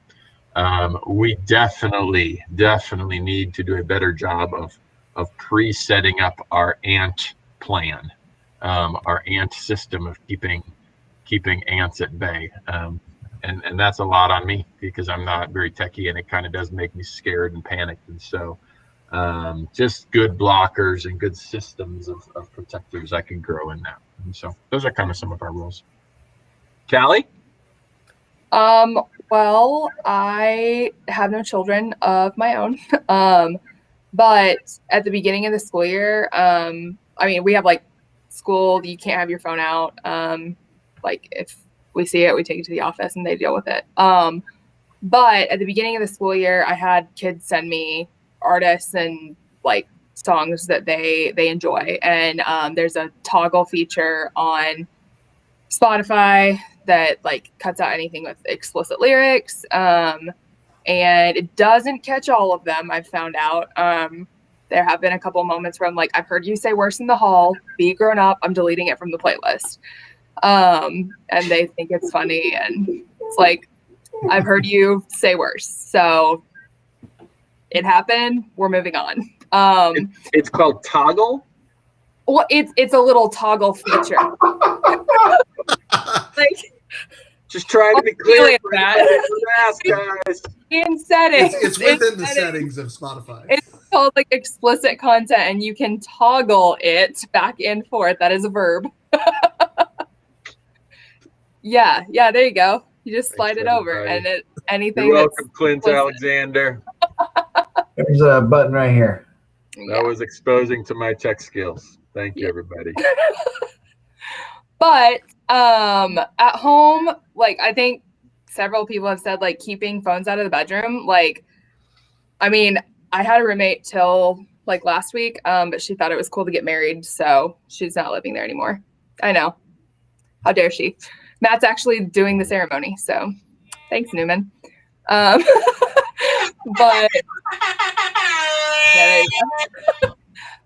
we definitely need to do a better job of pre-setting up our ant plan, our ant system of keeping ants at bay. And that's a lot on me because I'm not very techie, and it kind of does make me scared and panicked. And so just good blockers and good systems of protectors I can grow in that. And so those are kind of some of our rules. Callie? Well, I have no children of my own. But at the beginning of the school year, we have like school, you can't have your phone out. Like if we see it, we take it to the office and they deal with it. But at the beginning of the school year, I had kids send me artists and like songs that they enjoy. And there's a toggle feature on Spotify that like cuts out anything with explicit lyrics. And it doesn't catch all of them, I've found out. There have been a couple moments where I'm like, I've heard you say worse in the hall, be grown up, I'm deleting it from the playlist. And they think it's funny, and it's like, I've heard you say worse, so it happened, we're moving on. It's called Toggle? Well, it's a little toggle feature. Like, just trying to be clear for that. guys. In settings. It's within the settings of Spotify. It's called like explicit content, and you can toggle it back and forth. That is a verb. Yeah, there you go. You just slide it over, and anything. You're welcome, Clint Alexander. There's a button right here. That was exposing to my tech skills. Thank you, everybody. But at home, like I think several people have said, like keeping phones out of the bedroom. Like, I had a roommate till like last week, but she thought it was cool to get married, so she's not living there anymore. I know. How dare she? Matt's actually doing the ceremony, so thanks, Newman. But yeah, there you go.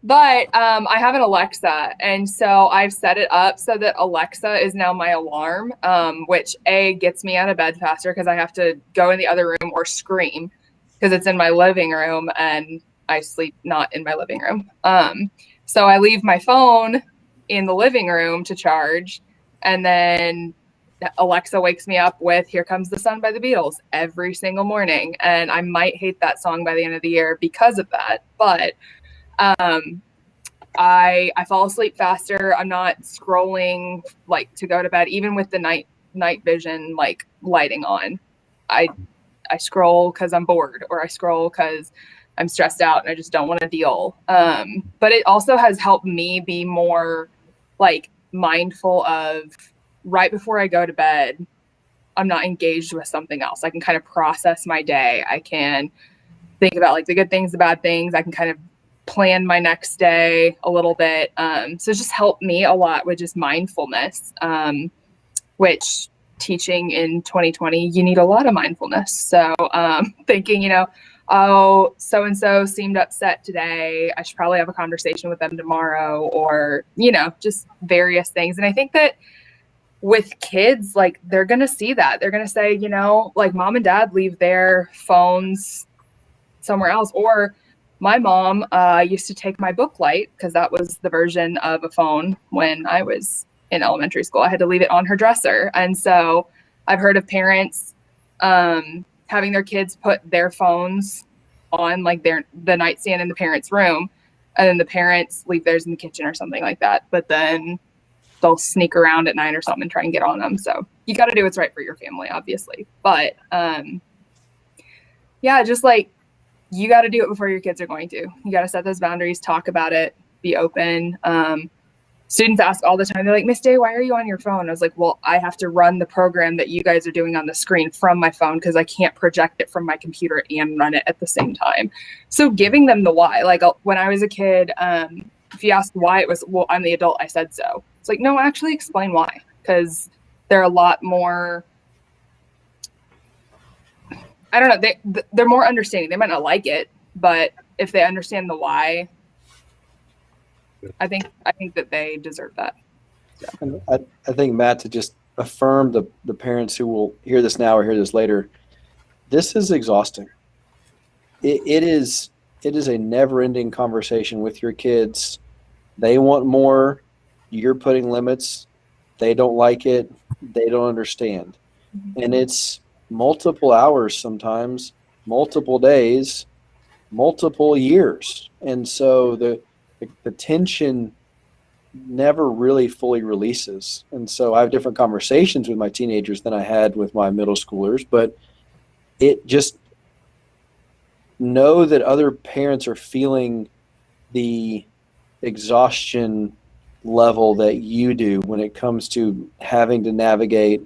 But I have an Alexa, and so I've set it up so that Alexa is now my alarm, which gets me out of bed faster because I have to go in the other room or scream because it's in my living room and I sleep not in my living room. So I leave my phone in the living room to charge, and then Alexa wakes me up with Here Comes the Sun by the Beatles every single morning. And I might hate that song by the end of the year because of that. But I fall asleep faster. I'm not scrolling like to go to bed, even with the night vision like lighting on. I scroll because I'm bored, or I scroll because I'm stressed out and I just don't want to deal. But it also has helped me be more like mindful of right before I go to bed, I'm not engaged with something else. I can kind of process my day. I can think about like the good things, the bad things. I can kind of plan my next day a little bit. So it's just helped me a lot with just mindfulness, which teaching in 2020, you need a lot of mindfulness. So thinking, oh, so-and-so seemed upset today, I should probably have a conversation with them tomorrow, or, just various things. And I think that with kids, like they're going to see that. They're going to say, you know, like mom and dad leave their phones somewhere else. Or my mom used to take my book light, because that was the version of a phone when I was in elementary school. I had to leave it on her dresser. And so I've heard of parents having their kids put their phones on like the nightstand in the parents' room, and then the parents leave theirs in the kitchen or something like that. But then they'll sneak around at night or something and try and get on them. So you got to do what's right for your family, obviously. But yeah, just like you got to do it before your kids are going to. You got to set those boundaries, talk about it, be open. Students ask all the time, they're like, Miss Day, why are you on your phone? I was like, well, I have to run the program that you guys are doing on the screen from my phone, because I can't project it from my computer and run it at the same time. So giving them the why, like when I was a kid, if you ask why, it was, well, I'm the adult, I said so. It's like, no, actually explain why, because they're a lot more, I don't know, they're more understanding. They might not like it, but if they understand the why, I think that they deserve that. So. And I think, Matt, to just affirm the parents who will hear this now or hear this later, this is exhausting. It is a never-ending conversation with your kids. They want more. You're putting limits. They don't like it. They don't understand. Mm-hmm. And it's multiple hours sometimes, multiple days, multiple years. And so the tension never really fully releases. And so I have different conversations with my teenagers than I had with my middle schoolers, but it just know that other parents are feeling the exhaustion level that you do when it comes to having to navigate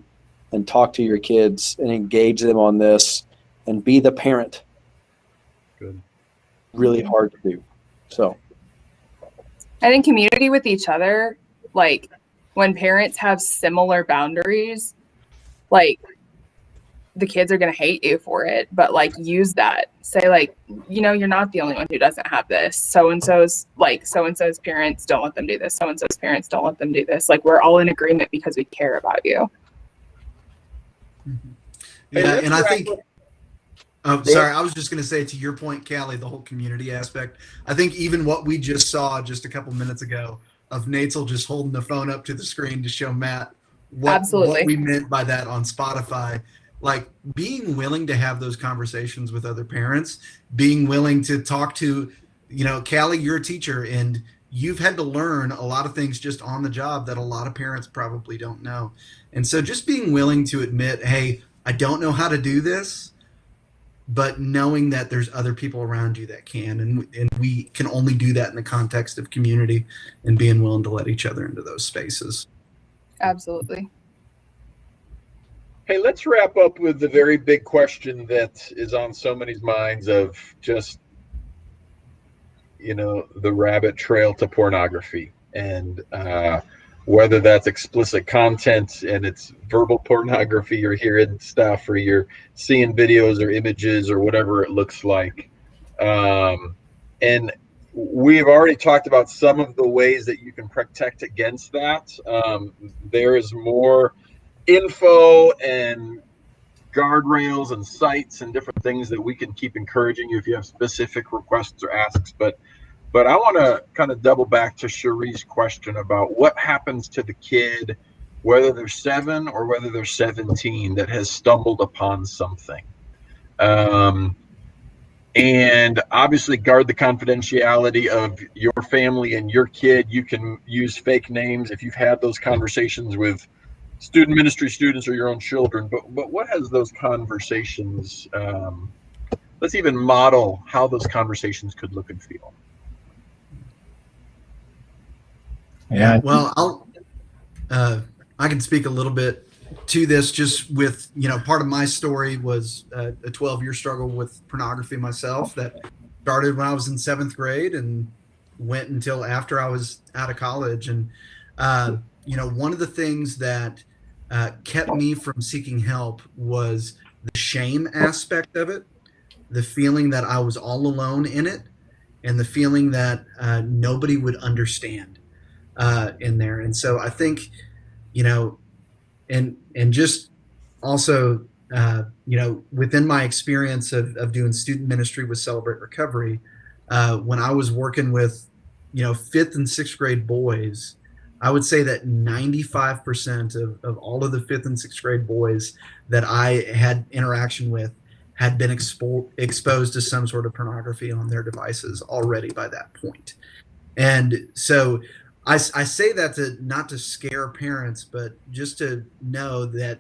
and talk to your kids and engage them on this and be the parent. Good. Really hard to do. So I think community with each other, like when parents have similar boundaries, like the kids are going to hate you for it, but like use that. Say like, you know, you're not the only one who doesn't have this. So-and-so's parents don't let them do this. So-and-so's parents don't let them do this. Like we're all in agreement because we care about you. Yeah, and I think sorry, I was just going to say, to your point, Callie, the whole community aspect. I think even what we just saw just a couple minutes ago of Natzel just holding the phone up to the screen to show Matt what we meant by that on Spotify. Like being willing to have those conversations with other parents, being willing to talk to, you know, Callie, you're a teacher and you've had to learn a lot of things just on the job that a lot of parents probably don't know. And so just being willing to admit, hey, I don't know how to do this, but knowing that there's other people around you that can, and we can only do that in the context of community and being willing to let each other into those spaces. Absolutely. Hey, let's wrap up with the very big question that is on so many minds of just, you know, the rabbit trail to pornography, and whether that's explicit content and it's verbal pornography, you're hearing stuff, or you're seeing videos or images or whatever it looks like. And we've already talked about some of the ways that you can protect against that. There is more info and guardrails and sites and different things that we can keep encouraging you if you have specific requests or asks. But I want to kind of double back to Cherie's question about what happens to the kid, whether they're 7 or whether they're 17, that has stumbled upon something. And obviously guard the confidentiality of your family and your kid. You can use fake names if you've had those conversations with student ministry students or your own children. But what has those conversations, let's even model how those conversations could look and feel. Yeah, well, I can speak a little bit to this, just with, you know, part of my story was a 12-year struggle with pornography myself that started when I was in 7th grade and went until after I was out of college. And, you know, one of the things that kept me from seeking help was the shame aspect of it, the feeling that I was all alone in it, and the feeling that nobody would understand in there. And so I think, you know, and just also, within my experience of doing student ministry with Celebrate Recovery, when I was working with, 5th and 6th grade boys, I would say that 95% of all of the 5th and 6th grade boys that I had interaction with had been exposed to some sort of pornography on their devices already by that point. And so I say that not to scare parents, but just to know that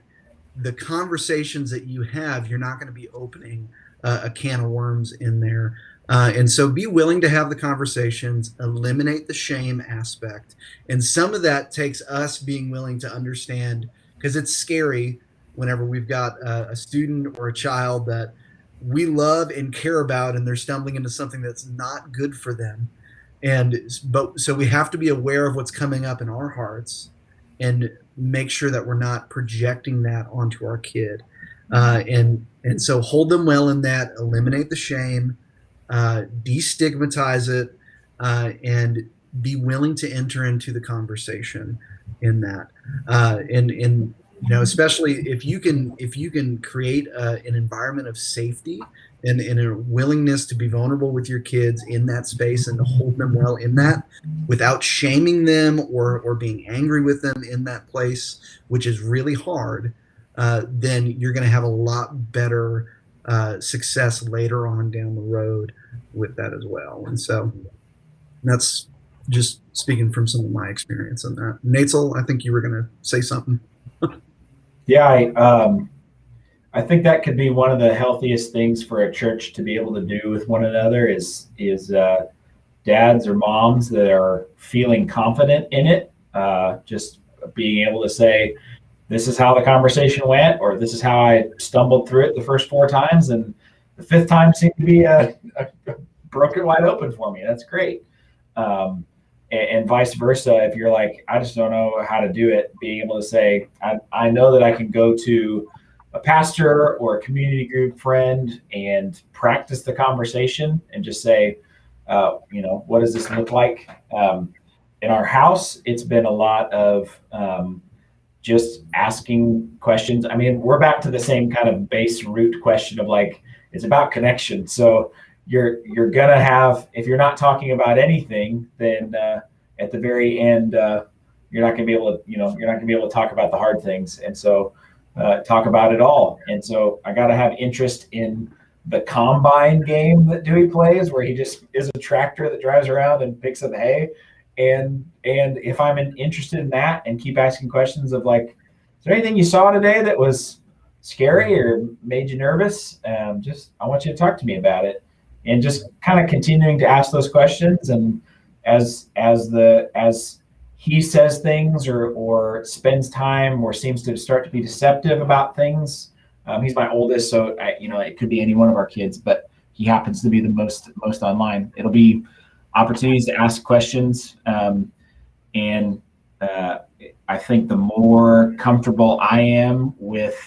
the conversations that you have, you're not going to be opening a can of worms in there. And so be willing to have the conversations, eliminate the shame aspect. And some of that takes us being willing to understand, because it's scary whenever we've got a student or a child that we love and care about, and they're stumbling into something that's not good for them. So we have to be aware of what's coming up in our hearts and make sure that we're not projecting that onto our kid. And so hold them well in that, eliminate the shame, destigmatize it, and be willing to enter into the conversation in that. And especially if you can create an environment of safety and a willingness to be vulnerable with your kids in that space and to hold them well in that without shaming them or being angry with them in that place, which is really hard, then you're going to have a lot better success later on down the road with that as well. And so that's just speaking from some of my experience on that. Natzel, I think you were going to say something. Yeah, I think that could be one of the healthiest things for a church to be able to do with one another is dads or moms that are feeling confident in it, just being able to say, this is how the conversation went, or this is how I stumbled through it the first 4 times, and the 5th time seemed to be broken wide open for me. That's great. And vice versa, if you're like, I just don't know how to do it, being able to say, I know that I can go to a pastor or a community group friend and practice the conversation and just say, what does this look like? In our house, it's been a lot of just asking questions. I mean, we're back to the same kind of base root question of like, it's about connection. So you're gonna have, if you're not talking about anything, then at the very end, you're not gonna be able to talk about the hard things. And so talk about it all. And so I gotta have interest in the combine game that Dewey plays, where he just is a tractor that drives around and picks up hay. And if I'm interested in that and keep asking questions of like, is there anything you saw today that was scary or made you nervous? I want you to talk to me about it. And just kind of continuing to ask those questions, and as he says things or spends time or seems to start to be deceptive about things, he's my oldest, so it could be any one of our kids, but he happens to be the most online. It'll be opportunities to ask questions, and I think the more comfortable I am with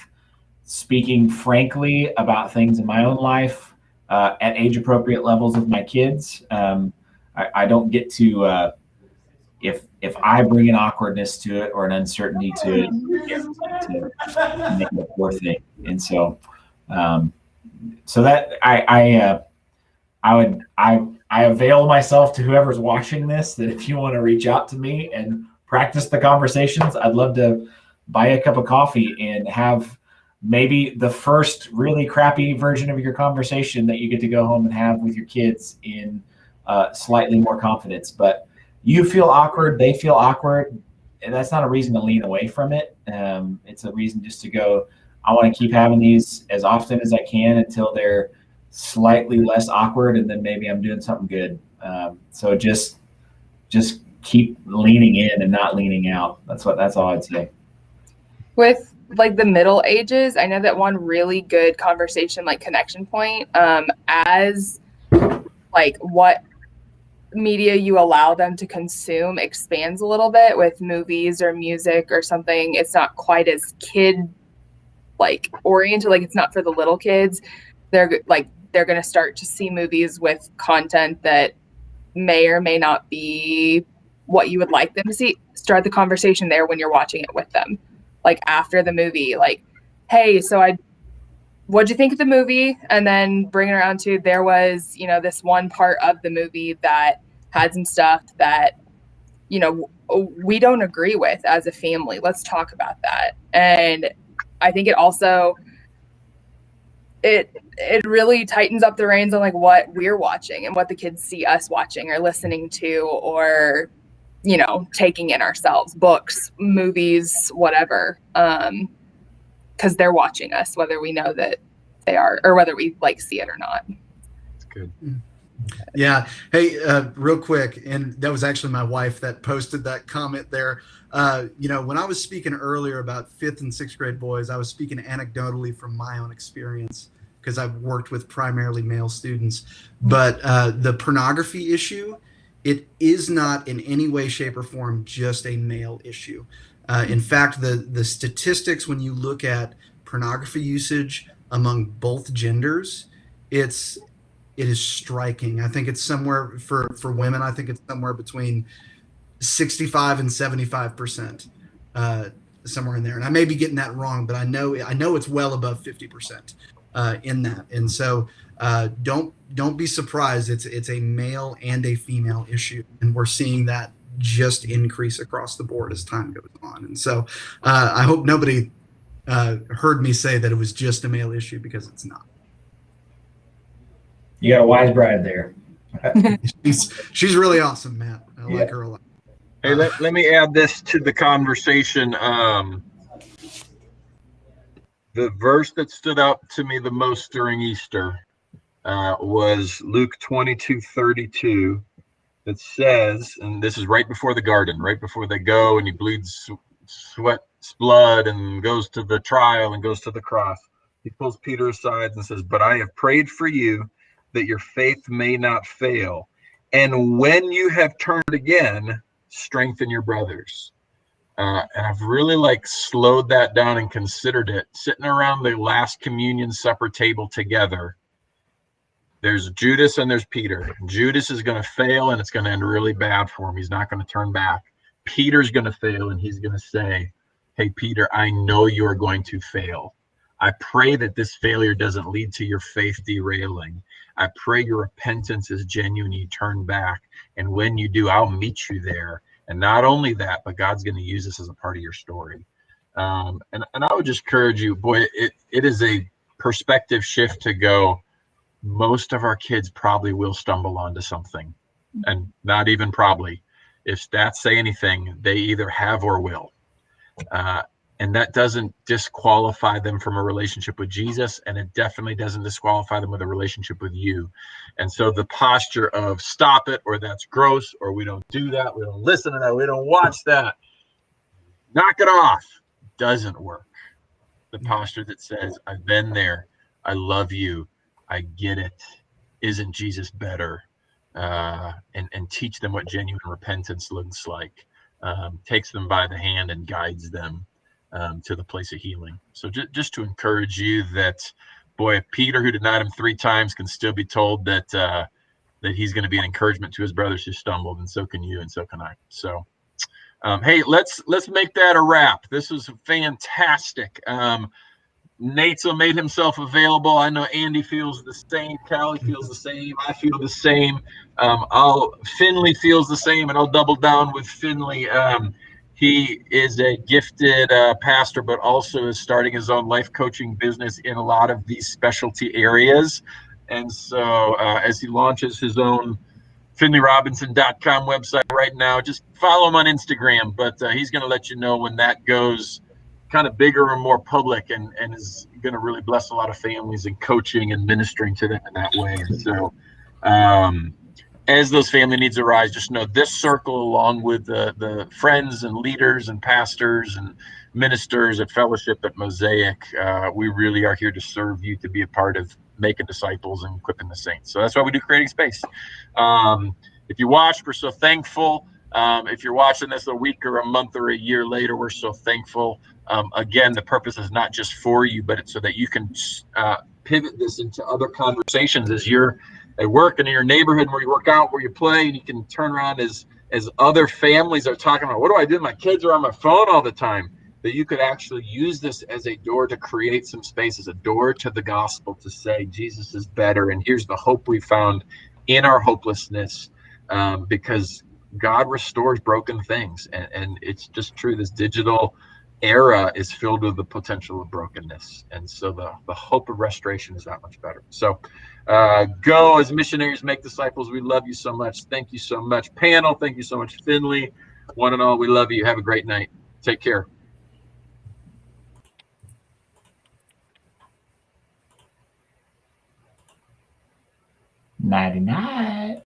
speaking frankly about things in my own life, at age appropriate levels with my kids, I don't get to if I bring an awkwardness to it or an uncertainty to it, to make it a poor thing. And so that I avail myself to whoever's watching this, that if you want to reach out to me and practice the conversations, I'd love to buy a cup of coffee and have maybe the first really crappy version of your conversation that you get to go home and have with your kids in slightly more confidence. But you feel awkward, they feel awkward, and that's not a reason to lean away from it. It's a reason just to go, I want to keep having these as often as I can until they're slightly less awkward, and then maybe I'm doing something good. So just keep leaning in and not leaning out. That's all I'd say. With like the middle ages, I know that one really good conversation, like connection point, as like what media you allow them to consume expands a little bit with movies or music or something. It's not quite as kid like oriented, like it's not for the little kids. They're going to start to see movies with content that may or may not be what you would like them to see. Start the conversation there when you're watching it with them. like after the movie, like, hey, so what'd you think of the movie? And then bring it around to, there was, you know, this one part of the movie that had some stuff that, you know, we don't agree with as a family. Let's talk about that. And I think it also, it really tightens up the reins on like what we're watching and what the kids see us watching or listening to, or, you know, taking in ourselves, books, movies, whatever. Because they're watching us, whether we know that they are, or whether we like see it or not. That's good. Yeah. Hey, real quick, and that was actually my wife that posted that comment there. You know, when I was speaking earlier about 5th and 6th grade boys, I was speaking anecdotally from my own experience because I've worked with primarily male students. But the pornography issue, it is not in any way, shape, or form just a male issue. In fact, the statistics, when you look at pornography usage among both genders, it is striking. I think it's somewhere for women. I think it's somewhere between 65 and 75%, somewhere in there. And I may be getting that wrong, but I know it's well above 50% in that. And so don't be surprised. It's a male and a female issue, and we're seeing that just increase across the board as time goes on. And so I hope nobody heard me say that it was just a male issue, because it's not. You got a wise bride there. She's really awesome, Matt. I like her a lot. Hey, let me add this to the conversation. The verse that stood out to me the most during Easter was Luke 22:32. That says, and this is right before the garden, right before they go and he bleeds sweats blood and goes to the trial and goes to the cross. He pulls Peter aside and says, "But I have prayed for you that your faith may not fail. And when you have turned again, strengthen your brothers." And I've really slowed that down and considered it. Sitting around the last communion supper table together, there's Judas and there's Peter. Judas is going to fail, and it's going to end really bad for him. He's not going to turn back. Peter's going to fail, and he's going to say, "Hey, Peter, I know you're going to fail. I pray that this failure doesn't lead to your faith derailing. I pray your repentance is genuine. You turn back. And when you do, I'll meet you there. And not only that, but God's going to use this as a part of your story." And I would just encourage you, boy, it is a perspective shift to go, most of our kids probably will stumble onto something, and not even probably. If stats say anything, they either have or will. And that doesn't disqualify them from a relationship with Jesus, and it definitely doesn't disqualify them with a relationship with you. And so the posture of stop it, or that's gross, or we don't do that, we don't listen to that, we don't watch that, knock it off, doesn't work. The posture that says, I've been there, I love you, I get it, isn't Jesus better? And teach them what genuine repentance looks like, takes them by the hand and guides them to the place of healing. So just to encourage you that, boy, Peter, who denied him 3 times, can still be told that he's going to be an encouragement to his brothers who stumbled, and so can you, and so can I. So, hey, let's make that a wrap. This was fantastic. Nate'll made himself available. I know Andy feels the same. Callie feels the same. I feel the same. Finley feels the same, and I'll double down with Finley. He is a gifted pastor, but also is starting his own life coaching business in a lot of these specialty areas. And so as he launches his own FinleyRobinson.com website right now, just follow him on Instagram. But he's going to let you know when that goes kind of bigger and more public, and is going to really bless a lot of families and coaching and ministering to them in that way. And so as those family needs arise, just know this circle, along with the friends and leaders and pastors and ministers at Fellowship, at Mosaic, we really are here to serve you, to be a part of making disciples and equipping the saints. So that's why we do Creating Space. If you watched, we're so thankful. If you're watching this a week or a month or a year later, we're so thankful. Again, the purpose is not just for you, but it's so that you can pivot this into other conversations as you're at work and in your neighborhood, where you work out, where you play, and you can turn around as other families are talking about, what do I do? My kids are on my phone all the time. that you could actually use this as a door to create some space, as a door to the gospel, to say Jesus is better, and here's the hope we found in our hopelessness, because God restores broken things, and it's just true. This digital era is filled with the potential of brokenness, and so the hope of restoration is that much better. So go as missionaries, make disciples. We love you so much. Thank you so much, panel. Thank you so much, Finley. One and all, we love you. Have a great night. Take care. Nighty night.